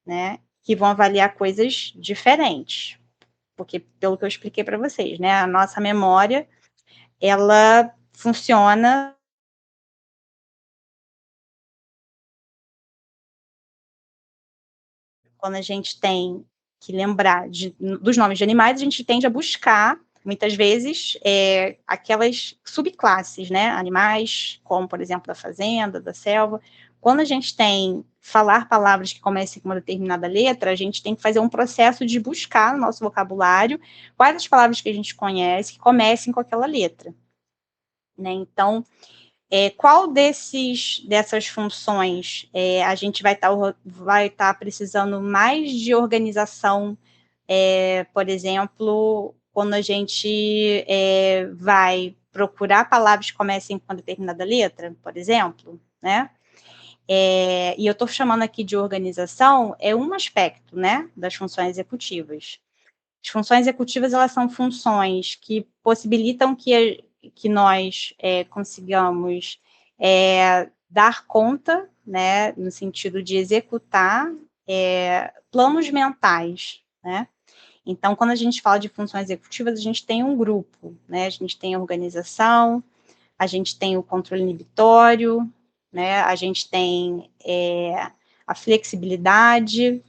A: né? Que vão avaliar coisas diferentes. Porque, pelo que eu expliquei para vocês, né? A nossa memória, ela funciona quando a gente tem que lembrar dos nomes de animais, a gente tende a buscar, muitas vezes, aquelas subclasses, né? Animais, como, por exemplo, da fazenda, da selva. Quando a gente tem falar palavras que comecem com uma determinada letra, a gente tem que fazer um processo de buscar no nosso vocabulário quais as palavras que a gente conhece que comecem com aquela letra, né? Então, qual dessas funções a gente vai estar precisando mais de organização, por exemplo, quando a gente vai procurar palavras que comecem com uma determinada letra, por exemplo, né? E eu estou chamando aqui de organização, um aspecto, né, das funções executivas. As funções executivas, elas são funções que possibilitam que nós consigamos dar conta, né, no sentido de executar planos mentais, né? Então, quando a gente fala de funções executivas, a gente tem um grupo, né? A gente tem a organização, a gente tem o controle inibitório, né? A gente tem a flexibilidade.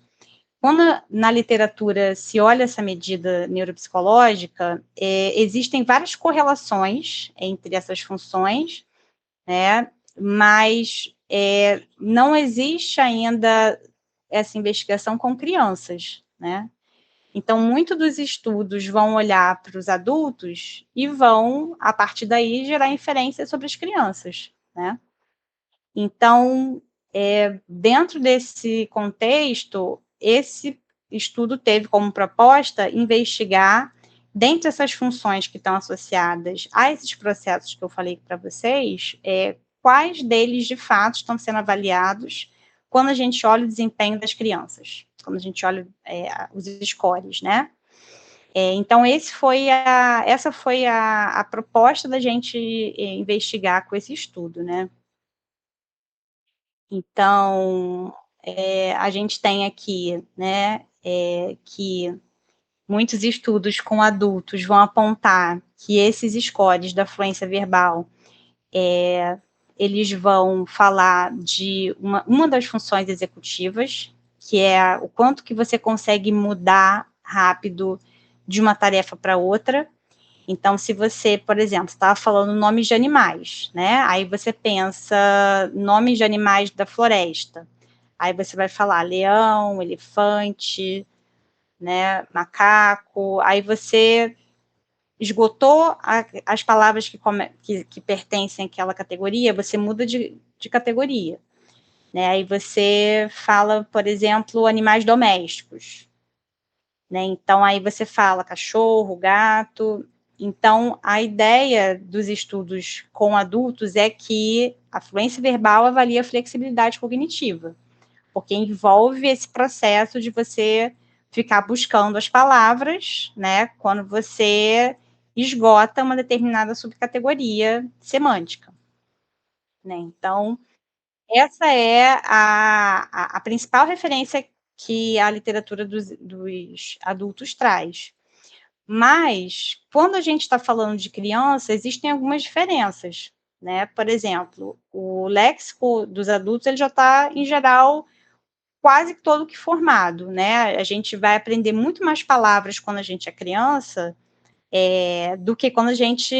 A: Quando na literatura se olha essa medida neuropsicológica, existem várias correlações entre essas funções, né? Mas não existe ainda essa investigação com crianças, né? Então, muitos dos estudos vão olhar para os adultos e vão, a partir daí, gerar inferências sobre as crianças, né? Então, dentro desse contexto, esse estudo teve como proposta investigar, dentre essas funções que estão associadas a esses processos que eu falei para vocês, quais deles, de fato, estão sendo avaliados quando a gente olha o desempenho das crianças, quando a gente olha os scores, né? Então, essa foi a proposta da gente investigar com esse estudo, né? Então, a gente tem aqui, né, que muitos estudos com adultos vão apontar que esses scores da fluência verbal, eles vão falar de uma das funções executivas, que é o quanto que você consegue mudar rápido de uma tarefa para outra. Então, se você, por exemplo, estava falando nomes de animais, né? Aí você pensa nomes de animais da floresta. Aí você vai falar leão, elefante, né? Macaco. Aí você esgotou as palavras que pertencem àquela categoria, você muda de categoria, né? Aí você fala, por exemplo, animais domésticos, né? Então, aí você fala cachorro, gato. Então, a ideia dos estudos com adultos é que a fluência verbal avalia a flexibilidade cognitiva, porque envolve esse processo de você ficar buscando as palavras, né, quando você esgota uma determinada subcategoria semântica, né? Então, essa é a principal referência que a literatura dos adultos traz. Mas, quando a gente está falando de criança, existem algumas diferenças, né? Por exemplo, o léxico dos adultos, ele já está, em geral, quase todo que formado, né? A gente vai aprender muito mais palavras quando a gente é criança, do que quando a gente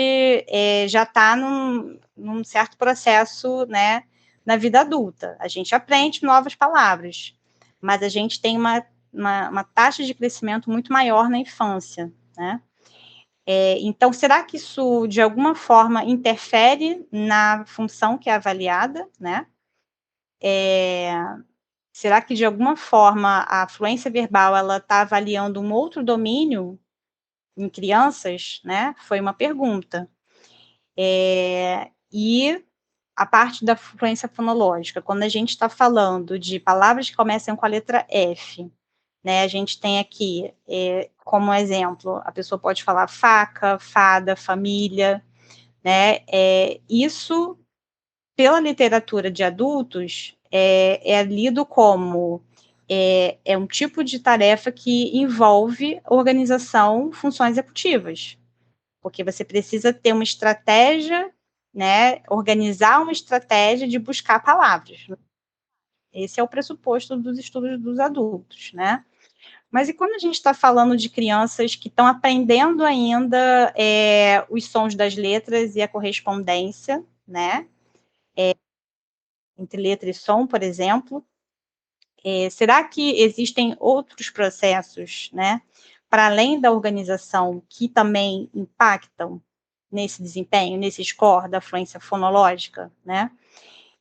A: já está num certo processo, né, na vida adulta. A gente aprende novas palavras, mas a gente tem uma taxa de crescimento muito maior na infância, né? Então, será que isso, de alguma forma, interfere na função que é avaliada, né? Será que, de alguma forma, a fluência verbal ela está avaliando um outro domínio em crianças, né? Foi uma pergunta. E a parte da fluência fonológica, quando a gente está falando de palavras que começam com a letra F, né, a gente tem aqui, como exemplo, a pessoa pode falar faca, fada, família, né, isso, pela literatura de adultos, é lido como um tipo de tarefa que envolve organização, funções executivas, porque você precisa ter uma estratégia, né, organizar uma estratégia de buscar palavras. Esse é o pressuposto dos estudos dos adultos, né? Mas e quando a gente está falando de crianças que estão aprendendo ainda os sons das letras e a correspondência, né? Entre letra e som, por exemplo, será que existem outros processos, né? Para além da organização, que também impactam nesse desempenho, nesse score da fluência fonológica, né?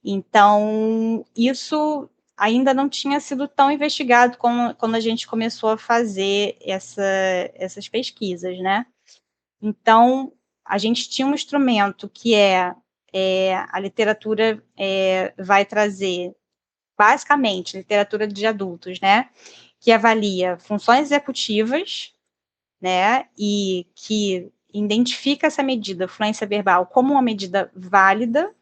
A: Então, isso ainda não tinha sido tão investigado quando a gente começou a fazer essas pesquisas, né? Então, a gente tinha um instrumento que a literatura vai trazer, basicamente, literatura de adultos, né? Que avalia funções executivas, né? E que identifica essa medida, fluência verbal, como uma medida válida,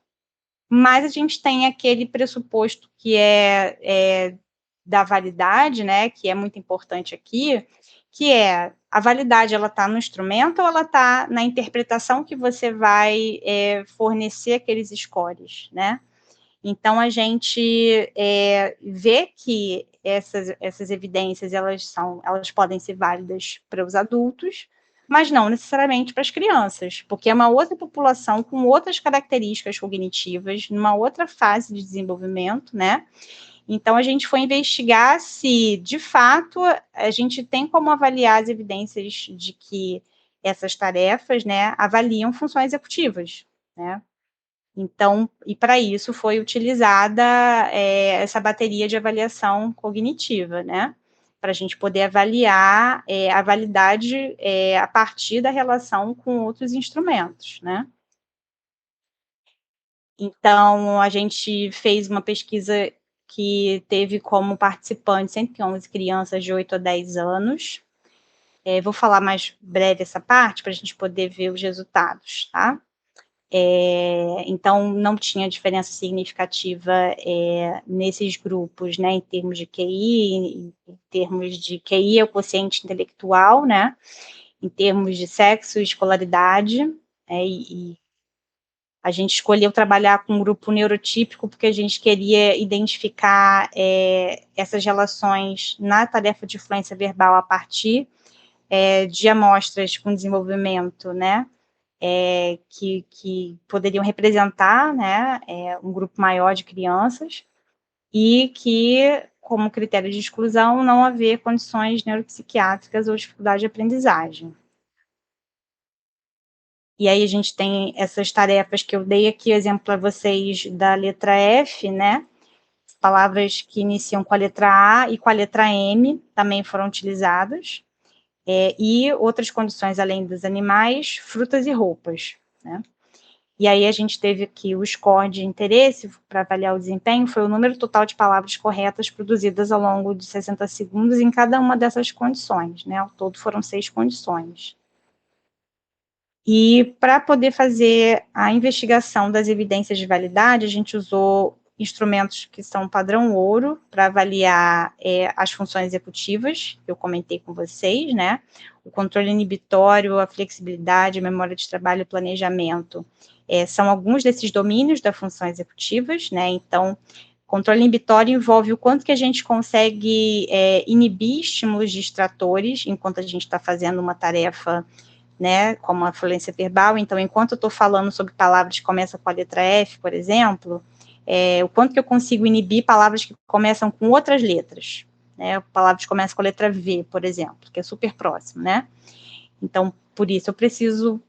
A: mas a gente tem aquele pressuposto que da validade, né, que é muito importante aqui, que a validade, ela está no instrumento ou ela está na interpretação que você vai fornecer aqueles scores, né? Então, a gente vê que essas evidências, elas podem ser válidas para os adultos, mas não necessariamente para as crianças, porque é uma outra população com outras características cognitivas, numa outra fase de desenvolvimento, né? Então, a gente foi investigar se, de fato, a gente tem como avaliar as evidências de que essas tarefas, né, avaliam funções executivas, né? Então, e para isso foi utilizada essa bateria de avaliação cognitiva, né? Para a gente poder avaliar a validade a partir da relação com outros instrumentos, né? Então, a gente fez uma pesquisa que teve como participantes 111 crianças de 8 a 10 anos. Vou falar mais breve essa parte para a gente poder ver os resultados, tá? Então, não tinha diferença significativa nesses grupos, né, em termos de QI, em termos de QI é o quociente intelectual, né, em termos de sexo e escolaridade, e a gente escolheu trabalhar com um grupo neurotípico porque a gente queria identificar essas relações na tarefa de fluência verbal a partir de amostras com desenvolvimento, né, que poderiam representar, né, um grupo maior de crianças, e que, como critério de exclusão, não haver condições neuropsiquiátricas ou dificuldade de aprendizagem. E aí a gente tem essas tarefas que eu dei aqui, exemplo para vocês da letra F, né, palavras que iniciam com a letra A e com a letra M também foram utilizadas, e outras condições além dos animais, frutas e roupas, né. E aí a gente teve aqui o score de interesse para avaliar o desempenho, foi o número total de palavras corretas produzidas ao longo de 60 segundos em cada uma dessas condições, né, ao todo foram 6 condições. E para poder fazer a investigação das evidências de validade, a gente usou instrumentos que são padrão ouro para avaliar as funções executivas, que eu comentei com vocês, né, o controle inibitório, a flexibilidade, a memória de trabalho e planejamento, são alguns desses domínios das funções executivas, né, então, controle inibitório envolve o quanto que a gente consegue inibir estímulos distratores, enquanto a gente está fazendo uma tarefa, né, como a fluência verbal. Então, enquanto eu estou falando sobre palavras que começam com a letra F, por exemplo, o quanto que eu consigo inibir palavras que começam com outras letras, né, palavras que começam com a letra V, por exemplo, que é super próximo, né. Então, por isso eu preciso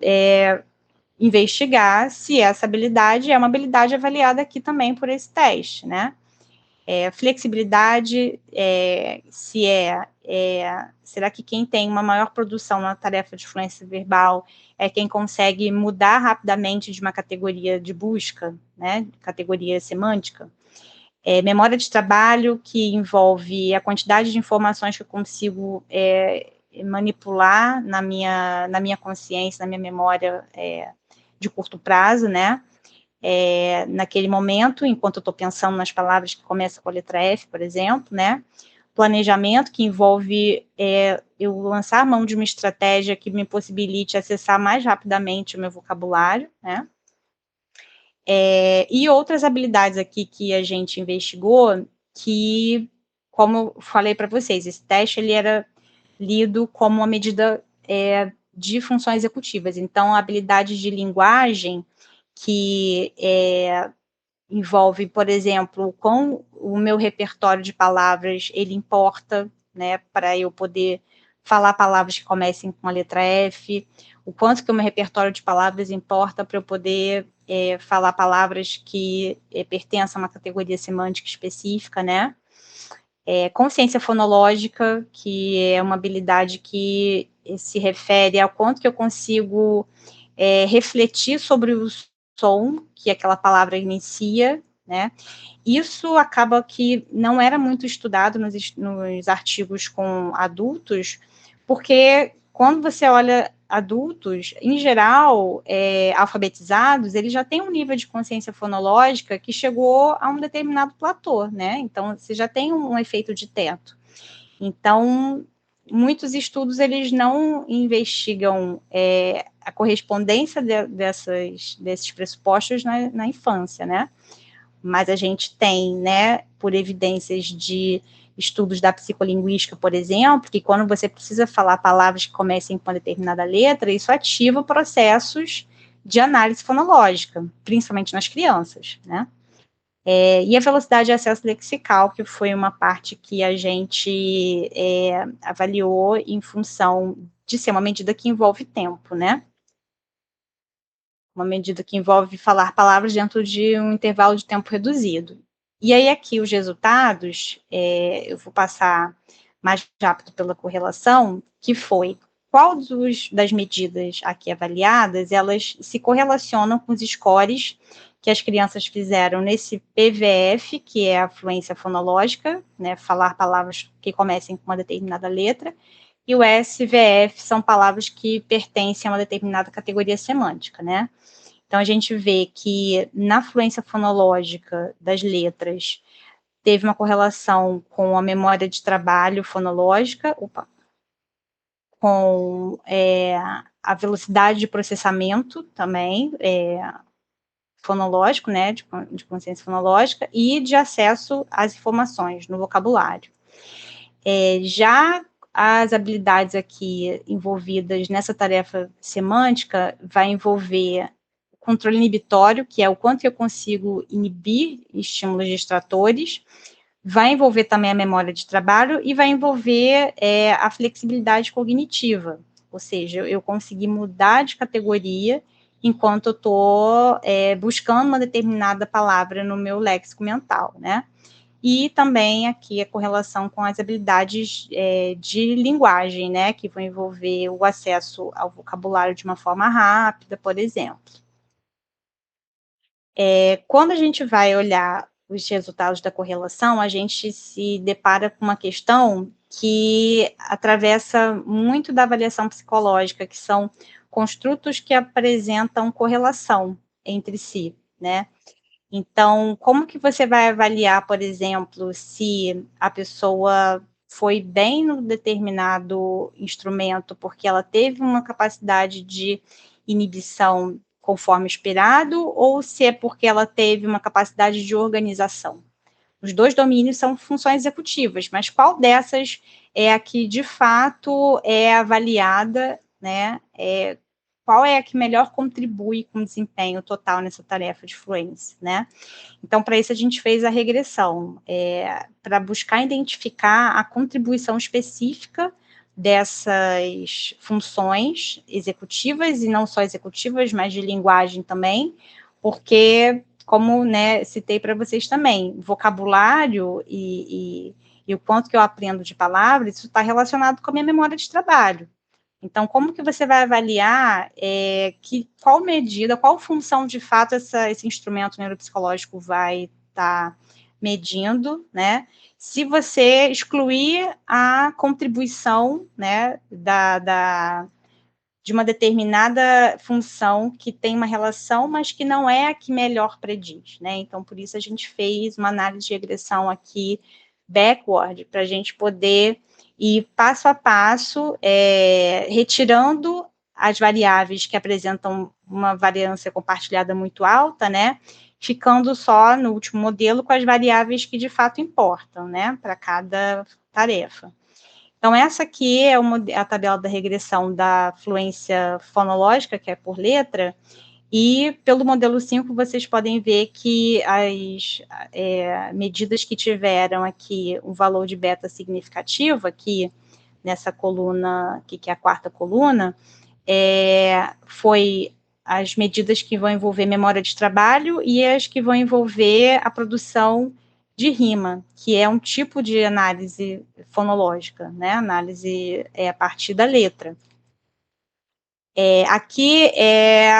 A: investigar se essa habilidade é uma habilidade avaliada aqui também por esse teste, né. Flexibilidade, será que quem tem uma maior produção na tarefa de fluência verbal é quem consegue mudar rapidamente de uma categoria de busca, né, categoria semântica? Memória de trabalho, que envolve a quantidade de informações que eu consigo manipular na minha consciência, na minha memória de curto prazo, né? Naquele momento, enquanto eu estou pensando nas palavras que começam com a letra F, por exemplo, né? Planejamento, que envolve eu lançar mão de uma estratégia que me possibilite acessar mais rapidamente o meu vocabulário, né? E outras habilidades aqui que a gente investigou, que, como eu falei para vocês, esse teste ele era lido como uma medida de funções executivas. Então, habilidades de linguagem, que envolve, por exemplo, com o meu repertório de palavras, ele importa, né, para eu poder falar palavras que comecem com a letra F, o quanto que o meu repertório de palavras importa para eu poder falar palavras que pertencem a uma categoria semântica específica, né? Consciência fonológica, que é uma habilidade que se refere ao quanto que eu consigo refletir sobre o som que aquela palavra inicia, né? Isso acaba que não era muito estudado nos artigos com adultos, porque quando você olha adultos, em geral, alfabetizados, eles já têm um nível de consciência fonológica que chegou a um determinado platô, né? Então, você já tem um efeito de teto. Então, muitos estudos, eles não investigam a correspondência desses pressupostos na infância, né? Mas a gente tem, né, por evidências de estudos da psicolinguística, por exemplo, que quando você precisa falar palavras que comecem com uma determinada letra, isso ativa processos de análise fonológica, principalmente nas crianças, né? E a velocidade de acesso lexical, que foi uma parte que a gente avaliou em função de ser uma medida que envolve tempo, né? Uma medida que envolve falar palavras dentro de um intervalo de tempo reduzido. E aí, aqui, os resultados, eu vou passar mais rápido pela correlação, que foi qual das medidas aqui avaliadas, elas se correlacionam com os scores que as crianças fizeram nesse PVF, que é a fluência fonológica, né, falar palavras que comecem com uma determinada letra, e o SVF são palavras que pertencem a uma determinada categoria semântica, né? Então, a gente vê que na fluência fonológica das letras teve uma correlação com a memória de trabalho fonológica, com a velocidade de processamento também, fonológico, né, de consciência fonológica, e de acesso às informações no vocabulário. Já as habilidades aqui envolvidas nessa tarefa semântica vai envolver controle inibitório, que é o quanto eu consigo inibir estímulos distratores, vai envolver também a memória de trabalho e vai envolver a flexibilidade cognitiva, ou seja, eu conseguir mudar de categoria enquanto eu estou buscando uma determinada palavra no meu léxico mental, né? E também aqui a correlação com as habilidades de linguagem, né, que vão envolver o acesso ao vocabulário de uma forma rápida, por exemplo. Quando a gente vai olhar os resultados da correlação, a gente se depara com uma questão que atravessa muito da avaliação psicológica, que são construtos que apresentam correlação entre si, né? Então, como que você vai avaliar, por exemplo, se a pessoa foi bem no determinado instrumento porque ela teve uma capacidade de inibição conforme esperado, ou se é porque ela teve uma capacidade de organização? Os dois domínios são funções executivas, mas qual dessas é a que, de fato, é avaliada, né? Qual é a que melhor contribui com o desempenho total nessa tarefa de fluência, né? Então, para isso, a gente fez a regressão, para buscar identificar a contribuição específica dessas funções executivas, e não só executivas, mas de linguagem também, porque como, né, citei para vocês também, vocabulário e o quanto que eu aprendo de palavras, isso está relacionado com a minha memória de trabalho. Então, como que você vai avaliar qual medida, qual função, de fato, esse instrumento neuropsicológico vai estar medindo, né? Se você excluir a contribuição, né, de uma determinada função que tem uma relação, mas que não é a que melhor prediz, né? Então, por isso a gente fez uma análise de regressão aqui, backward, para a gente poder ir passo a passo, retirando as variáveis que apresentam uma variância compartilhada muito alta, né? Ficando só no último modelo com as variáveis que de fato importam, né? Para cada tarefa. Então, essa aqui é a tabela da regressão da fluência fonológica, que é por letra, e pelo modelo 5 vocês podem ver que as medidas que tiveram aqui um valor de beta significativo, aqui nessa coluna, aqui, que é a quarta coluna, foi as medidas que vão envolver memória de trabalho e as que vão envolver a produção de rima, que é um tipo de análise fonológica, né? Análise a partir da letra. Aqui é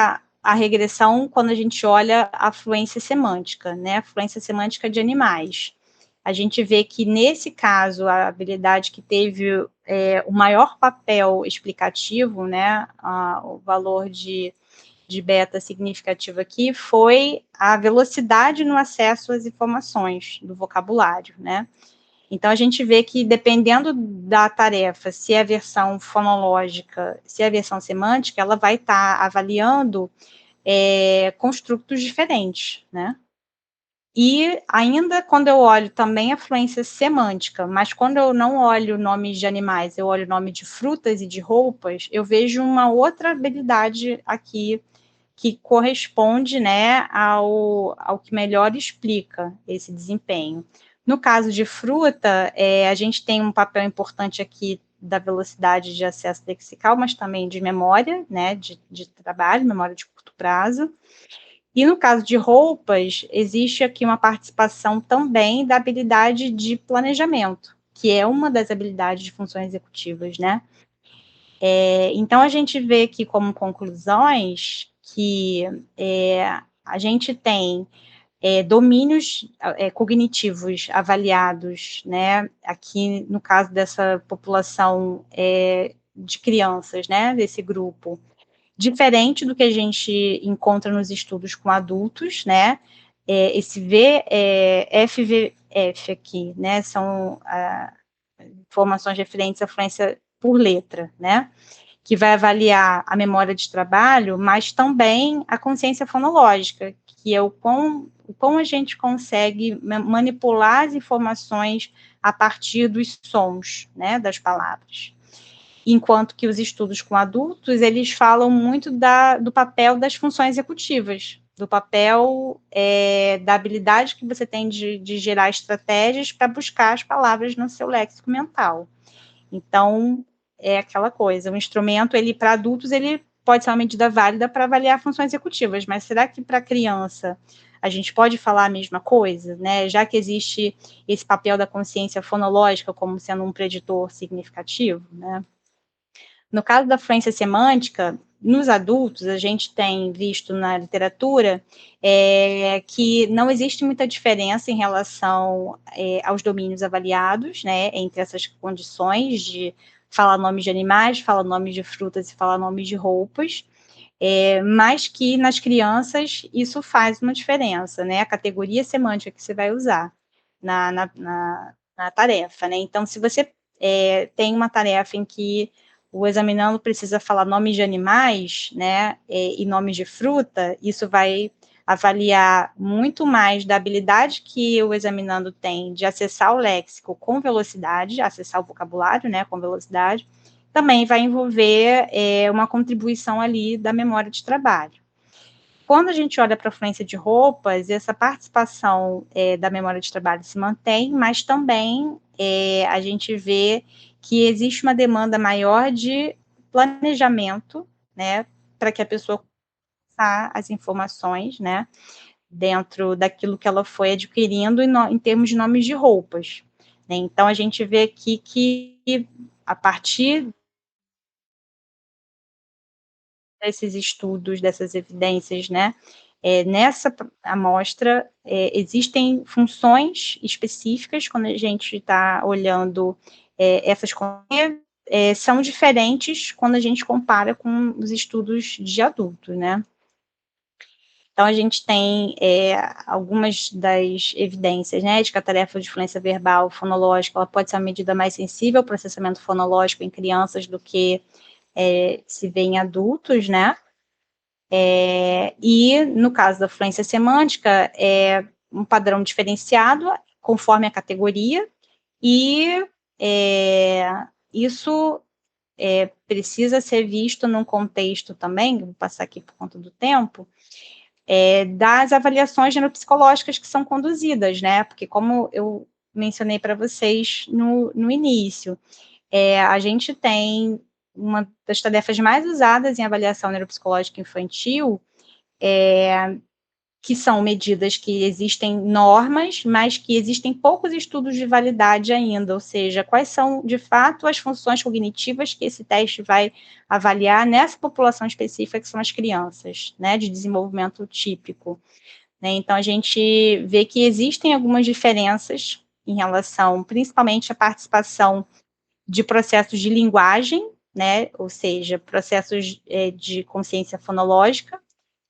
A: a regressão quando a gente olha a fluência semântica, né? A fluência semântica de animais. A gente vê que, nesse caso, a habilidade que teve o maior papel explicativo, né? O valor de beta significativo aqui foi a velocidade no acesso às informações do vocabulário, né? Então, a gente vê que, dependendo da tarefa, se é a versão fonológica, se é a versão semântica, ela vai estar avaliando construtos diferentes, né? E ainda quando eu olho também a fluência semântica, mas quando eu não olho nomes de animais, eu olho nome de frutas e de roupas, eu vejo uma outra habilidade aqui que corresponde, né, ao que melhor explica esse desempenho. No caso de fruta, a gente tem um papel importante aqui da velocidade de acesso lexical, mas também de memória, né, de trabalho, memória de curto prazo. E no caso de roupas, existe aqui uma participação também da habilidade de planejamento, que é uma das habilidades de funções executivas, né? Então, a gente vê aqui como conclusões que a gente tem domínios cognitivos avaliados, né, aqui no caso dessa população de crianças, né, desse grupo, diferente do que a gente encontra nos estudos com adultos, né, esse FVF aqui, né, são informações referentes à fluência por letra, né, que vai avaliar a memória de trabalho, mas também a consciência fonológica, que é o quão a gente consegue manipular as informações a partir dos sons, né, das palavras. Enquanto que os estudos com adultos, eles falam muito do papel das funções executivas, do papel da habilidade que você tem de gerar estratégias para buscar as palavras no seu léxico mental. Então, é aquela coisa, o instrumento, ele para adultos, ele pode ser uma medida válida para avaliar funções executivas, mas será que para criança a gente pode falar a mesma coisa, né? Já que existe esse papel da consciência fonológica como sendo um preditor significativo, né? No caso da fluência semântica, nos adultos, a gente tem visto na literatura que não existe muita diferença em relação aos domínios avaliados, né, entre essas condições de falar nomes de animais, falar nomes de frutas e falar nomes de roupas, mas que nas crianças isso faz uma diferença, né, a categoria semântica que você vai usar na tarefa, né. Então, se você tem uma tarefa em que o examinando precisa falar nomes de animais, né, e nomes de fruta, isso vai avaliar muito mais da habilidade que o examinando tem de acessar o léxico com velocidade, acessar o vocabulário, né, com velocidade, também vai envolver uma contribuição ali da memória de trabalho. Quando a gente olha para a fluência de roupas, essa participação da memória de trabalho se mantém, mas também a gente vê que existe uma demanda maior de planejamento, né, para que a pessoa faça as informações, né, dentro daquilo que ela foi adquirindo em termos de nomes de roupas, né? Então, a gente vê aqui que, a partir desses estudos, dessas evidências, né, nessa amostra, existem funções específicas, quando a gente está olhando essas coisas, são diferentes quando a gente compara com os estudos de adultos, né? Então, a gente tem algumas das evidências, né, de que a tarefa de fluência verbal fonológica ela pode ser uma medida mais sensível ao processamento fonológico em crianças do que se vê em adultos, né? E, no caso da fluência semântica, é um padrão diferenciado conforme a categoria, e isso precisa ser visto num contexto também, vou passar aqui por conta do tempo, das avaliações neuropsicológicas que são conduzidas, né? Porque, como eu mencionei para vocês no início, a gente tem uma das tarefas mais usadas em avaliação neuropsicológica infantil, que são medidas que existem normas, mas que existem poucos estudos de validade ainda, ou seja, quais são, de fato, as funções cognitivas que esse teste vai avaliar nessa população específica, que são as crianças, né, de desenvolvimento típico, né? Então, a gente vê que existem algumas diferenças em relação, principalmente, à participação de processos de linguagem, né, ou seja, processos de consciência fonológica,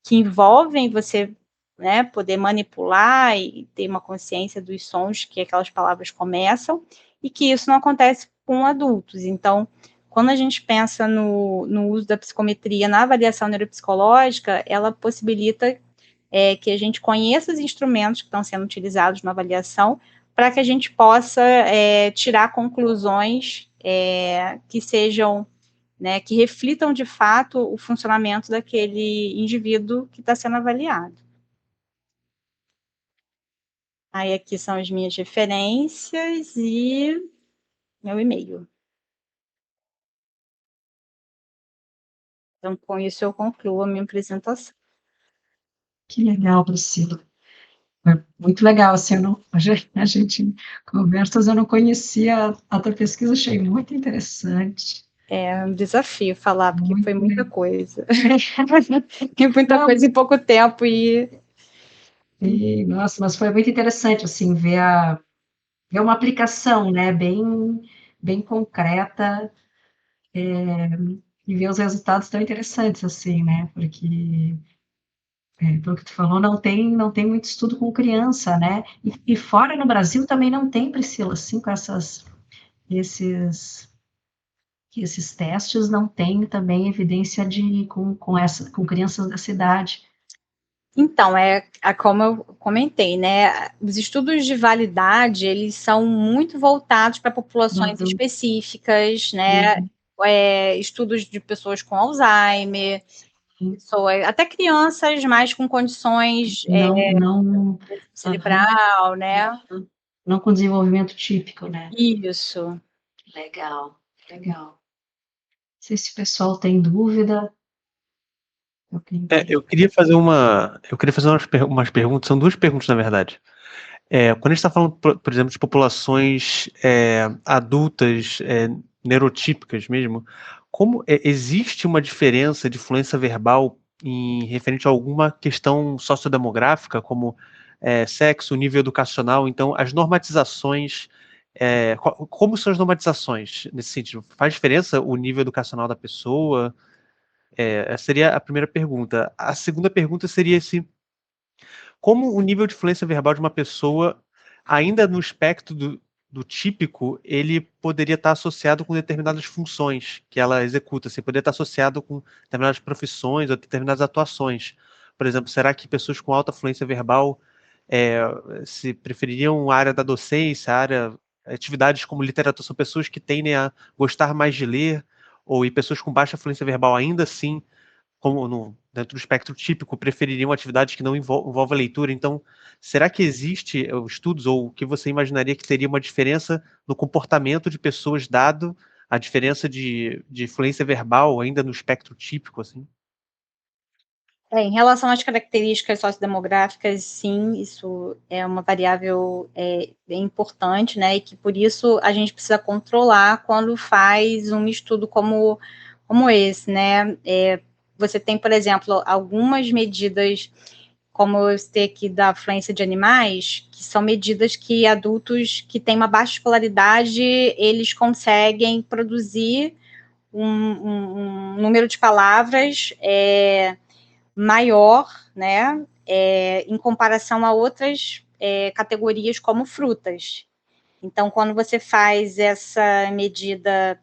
A: que envolvem você, né, poder manipular e ter uma consciência dos sons que aquelas palavras começam, e que isso não acontece com adultos. Então, quando a gente pensa no uso da psicometria na avaliação neuropsicológica, ela possibilita que a gente conheça os instrumentos que estão sendo utilizados na avaliação, para que a gente possa tirar conclusões que sejam, né, que reflitam de fato o funcionamento daquele indivíduo que está sendo avaliado. Aí aqui são as minhas referências e meu e-mail. Então, com isso eu concluo a minha apresentação.
B: Que legal, Priscila. Foi muito legal, assim, a gente conversa, eu não conhecia a tua pesquisa, achei muito interessante.
A: É um desafio falar, porque
B: Muito
A: foi muita
B: bem.
A: coisa. Tem muita coisa em pouco tempo
B: Nossa, mas foi muito interessante, assim, ver uma aplicação, né, bem concreta, e ver os resultados tão interessantes, assim, né, porque, pelo que tu falou, não tem muito estudo com criança, né, e fora no Brasil também não tem, Priscila, assim, com esses testes não tem também evidência com crianças dessa idade.
A: Então, como eu comentei, né, os estudos de validade, eles são muito voltados para populações específicas, né, estudos de pessoas com Alzheimer, até crianças, mas com condições cerebral, né?
B: Não com desenvolvimento típico, né?
A: Isso.
B: Legal. Não sei se o pessoal tem dúvida.
D: Eu queria fazer umas perguntas, são duas perguntas, na verdade. Quando a gente está falando, por exemplo, de populações adultas, neurotípicas mesmo, como existe uma diferença de fluência verbal referente a alguma questão sociodemográfica, como sexo, nível educacional? Então, as normatizações, como são as normatizações nesse sentido? Faz diferença o nível educacional da pessoa? Essa seria a primeira pergunta. A segunda pergunta seria se como o nível de fluência verbal de uma pessoa, ainda no espectro do típico, ele poderia estar associado com determinadas funções que ela executa, assim, poderia estar associado com determinadas profissões ou determinadas atuações. Por exemplo, será que pessoas com alta fluência verbal se prefeririam a área da docência, atividades como literatura, são pessoas que tendem a gostar mais de ler, e pessoas com baixa fluência verbal ainda assim, como dentro do espectro típico, prefeririam atividades que não envolvem a leitura. Então, será que existe estudos, ou que você imaginaria que teria uma diferença no comportamento de pessoas, dado a diferença de fluência verbal ainda no espectro típico, assim?
A: Em relação às características sociodemográficas, sim, isso é uma variável bem importante, né, e que por isso a gente precisa controlar quando faz um estudo como esse, né. Você tem, por exemplo, algumas medidas, como eu citei aqui da afluência de animais, que são medidas que adultos que têm uma baixa escolaridade, eles conseguem produzir um número de palavras maior, né, em comparação a outras categorias como frutas. Então, quando você faz essa medida,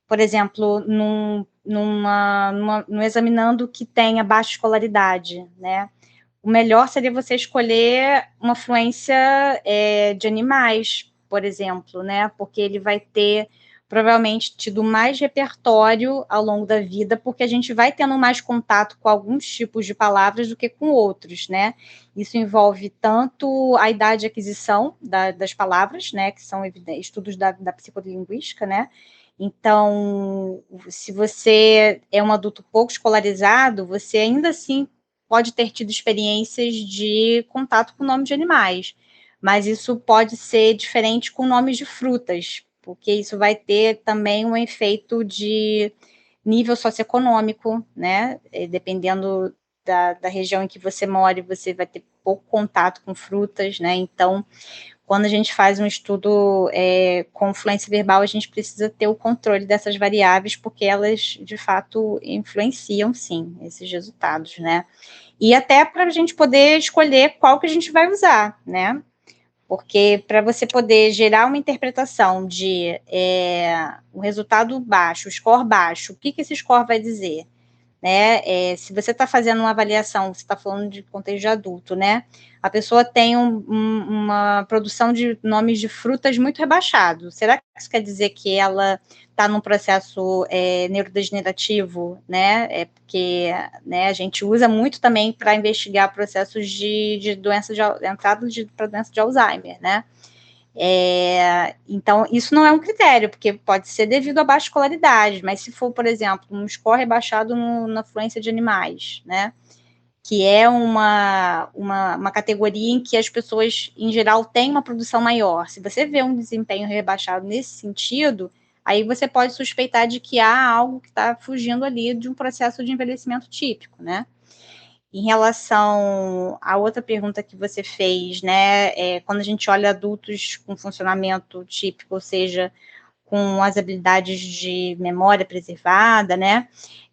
A: por exemplo, no examinando que tenha baixa escolaridade, né, o melhor seria você escolher uma fluência de animais, por exemplo, né, porque ele vai ter provavelmente tido mais repertório ao longo da vida, porque a gente vai tendo mais contato com alguns tipos de palavras do que com outros, né? Isso envolve tanto a idade de aquisição das palavras, né, que são estudos da psicolinguística, né? Então, se você é um adulto pouco escolarizado, você ainda assim pode ter tido experiências de contato com nomes de animais, mas isso pode ser diferente com nomes de frutas, porque isso vai ter também um efeito de nível socioeconômico, né? Dependendo da região em que você mora, você vai ter pouco contato com frutas, né? Então, quando a gente faz um estudo com fluência verbal, a gente precisa ter o controle dessas variáveis, porque elas, de fato, influenciam, sim, esses resultados, né? E até para a gente poder escolher qual que a gente vai usar, né? Porque para você poder gerar uma interpretação de um resultado baixo, score baixo, o que esse score vai dizer? Né? Se você está fazendo uma avaliação, você está falando de contexto de adulto, né? A pessoa tem uma produção de nomes de frutas muito rebaixado. Será que isso quer dizer que ela está num processo neurodegenerativo, né? Porque a gente usa muito também para investigar processos de doença de entrada para doença de Alzheimer, né? Então, isso não é um critério, porque pode ser devido à baixa escolaridade, mas se for, por exemplo, um score rebaixado na fluência de animais, né, que é uma categoria em que as pessoas, em geral, têm uma produção maior. Se você vê um desempenho rebaixado nesse sentido, aí você pode suspeitar de que há algo que está fugindo ali de um processo de envelhecimento típico, né? Em relação à outra pergunta que você fez, né, quando a gente olha adultos com funcionamento típico, ou seja, com as habilidades de memória preservada, né,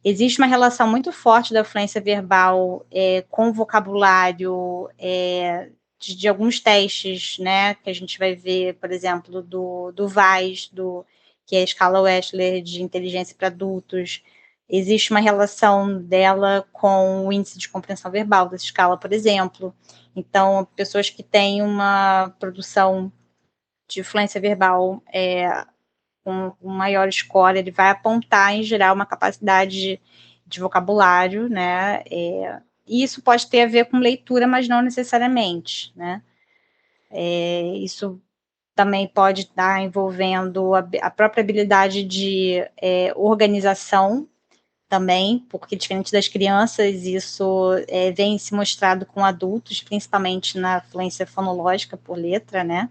A: existe uma relação muito forte da fluência verbal com o vocabulário de alguns testes, né, que a gente vai ver, por exemplo, do VAIS, que é a escala Wechsler de inteligência para adultos. Existe uma relação dela com o índice de compreensão verbal dessa escala, por exemplo. Então, pessoas que têm uma produção de fluência verbal com um maior score, ele vai apontar, em geral, uma capacidade de vocabulário, né? E isso pode ter a ver com leitura, mas não necessariamente, né? Isso também pode estar envolvendo a própria habilidade de organização também, porque diferente das crianças, isso vem se mostrado com adultos, principalmente na fluência fonológica por letra, né?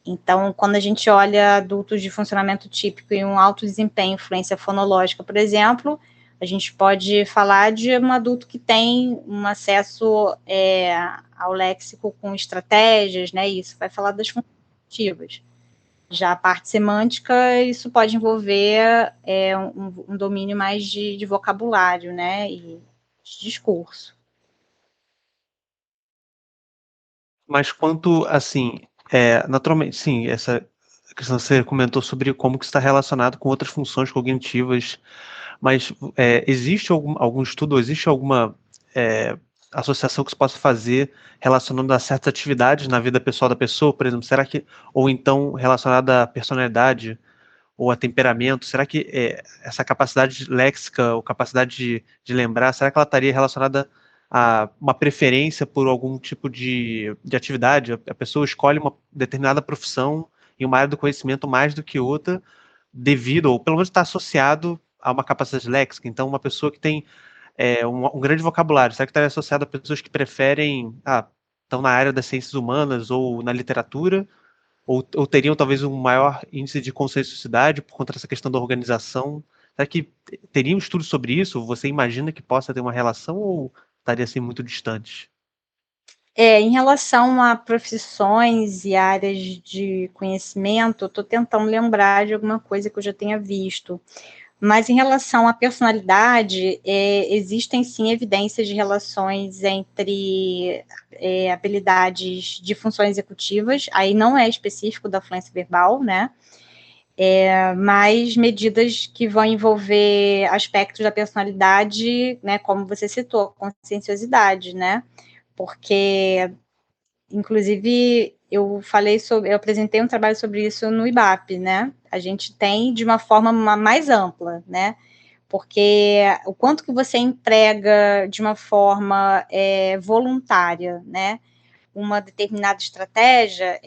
A: Então, quando a gente olha adultos de funcionamento típico e um alto desempenho em fluência fonológica, por exemplo, a gente pode falar de um adulto que tem um acesso ao léxico com estratégias, né? Isso vai falar das funções cognitivas. Já a parte semântica, isso pode envolver um domínio mais de vocabulário, né, e de discurso.
D: Mas quanto, assim, naturalmente, sim, essa questão que você comentou sobre como que está relacionado com outras funções cognitivas, mas existe algum estudo, existe alguma associação que se possa fazer relacionando a certas atividades na vida pessoal da pessoa, por exemplo, será que, ou então relacionada à personalidade ou a temperamento, será que essa capacidade léxica ou capacidade de lembrar, será que ela estaria relacionada a uma preferência por algum tipo de atividade? A pessoa escolhe uma determinada profissão em uma área do conhecimento mais do que outra, devido, ou pelo menos está associado a uma capacidade léxica. Então, uma pessoa que tem um grande vocabulário. Será que estaria associado a pessoas que preferem, estão na área das ciências humanas ou na literatura, ou teriam talvez um maior índice de consensualidade por conta dessa questão da organização? Será que teria um estudo sobre isso? Você imagina que possa ter uma relação ou estaria assim muito distante?
A: Em relação a profissões e áreas de conhecimento, eu estou tentando lembrar de alguma coisa que eu já tenha visto. Mas em relação à personalidade, existem sim evidências de relações entre habilidades de funções executivas, aí não é específico da fluência verbal, né? Mas medidas que vão envolver aspectos da personalidade, né, como você citou, conscienciosidade, né? Porque, inclusive, eu apresentei um trabalho sobre isso no IBAP, né? A gente tem de uma forma mais ampla, né? Porque o quanto que você emprega de uma forma voluntária, né? Uma determinada estratégia,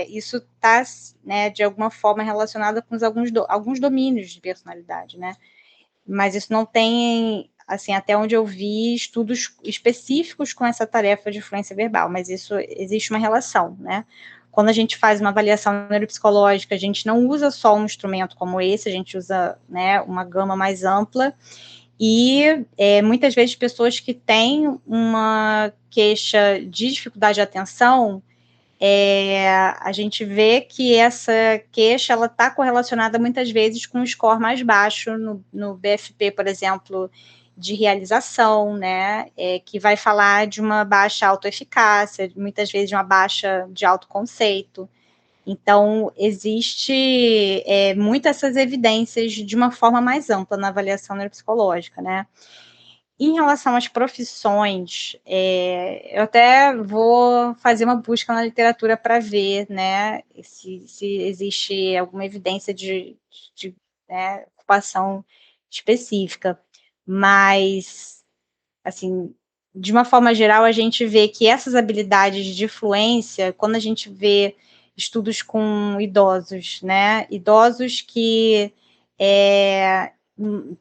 A: isso está, né, de alguma forma relacionado com alguns domínios de personalidade, né? Mas isso não tem, assim, até onde eu vi, estudos específicos com essa tarefa de fluência verbal, mas isso existe uma relação, né? Quando a gente faz uma avaliação neuropsicológica, a gente não usa só um instrumento como esse, a gente usa, né, uma gama mais ampla, e muitas vezes pessoas que têm uma queixa de dificuldade de atenção, a gente vê que essa queixa ela está correlacionada muitas vezes com um score mais baixo no BFP, por exemplo, de realização, né, que vai falar de uma baixa autoeficácia, muitas vezes de uma baixa de autoconceito. Então, existe muitas essas evidências de uma forma mais ampla na avaliação neuropsicológica, né. Em relação às profissões, eu até vou fazer uma busca na literatura para ver, né, se existe alguma evidência de né, ocupação específica. Mas, assim, de uma forma geral, a gente vê que essas habilidades de fluência, quando a gente vê estudos com idosos, né, idosos que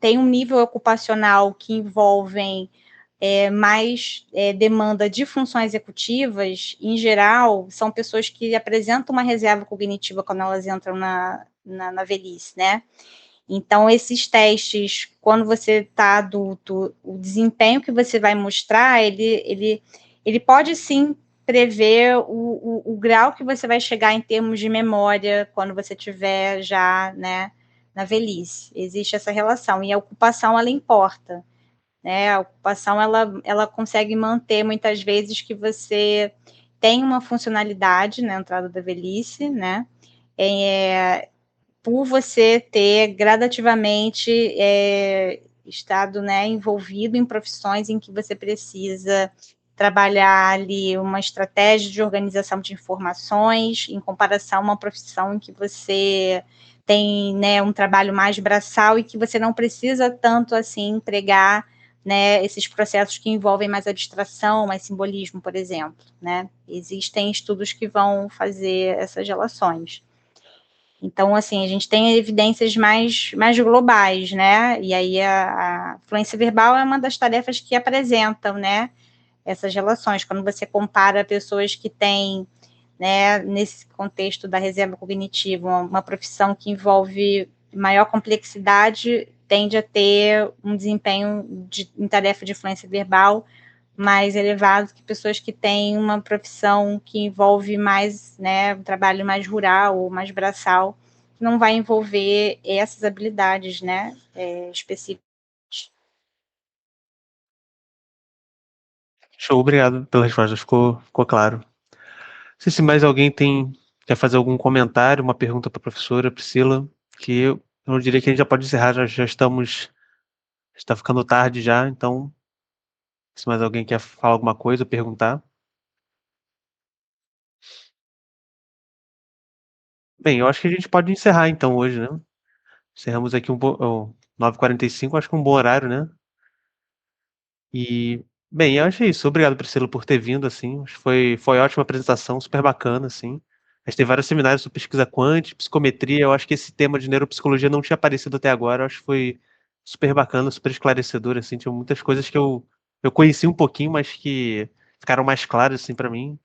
A: tem um nível ocupacional que envolvem mais demanda de funções executivas, em geral, são pessoas que apresentam uma reserva cognitiva quando elas entram na velhice, né? Então, esses testes, quando você está adulto, o desempenho que você vai mostrar, ele pode sim prever o grau que você vai chegar em termos de memória quando você tiver já, né, na velhice. Existe essa relação, e a ocupação, ela importa, né? A ocupação, ela consegue manter, muitas vezes, que você tem uma funcionalidade na entrada da velhice, né? Por você ter gradativamente estado, né, envolvido em profissões em que você precisa trabalhar ali uma estratégia de organização de informações, em comparação a uma profissão em que você tem, né, um trabalho mais braçal e que você não precisa tanto assim empregar, né, esses processos que envolvem mais abstração, mais simbolismo, por exemplo, né? Existem estudos que vão fazer essas relações. Então, assim, a gente tem evidências mais globais, né? E aí a fluência verbal é uma das tarefas que apresentam, né, essas relações. Quando você compara pessoas que têm, né, nesse contexto da reserva cognitiva, uma profissão que envolve maior complexidade, tende a ter um desempenho em tarefa de fluência verbal mais elevado que pessoas que têm uma profissão que envolve mais, né, um trabalho mais rural ou mais braçal, que não vai envolver essas habilidades, né, específicas.
D: Show, obrigado pela resposta, ficou claro. Não sei se mais alguém quer fazer algum comentário, uma pergunta para a professora Priscila, que eu não diria que a gente já pode encerrar, já está ficando tarde já, então, se mais alguém quer falar alguma coisa, perguntar. Bem, eu acho que a gente pode encerrar então hoje, né? Encerramos aqui 9h45, acho que é um bom horário, né? E, bem, eu acho isso. Obrigado, Priscila, por ter vindo, assim. Acho que foi ótima apresentação, super bacana, assim. A gente tem vários seminários sobre pesquisa quântica, psicometria. Eu acho que esse tema de neuropsicologia não tinha aparecido até agora. Eu acho que super bacana, super esclarecedor, assim, tinha muitas coisas que eu conheci um pouquinho, mas que ficaram mais claras, assim, para mim.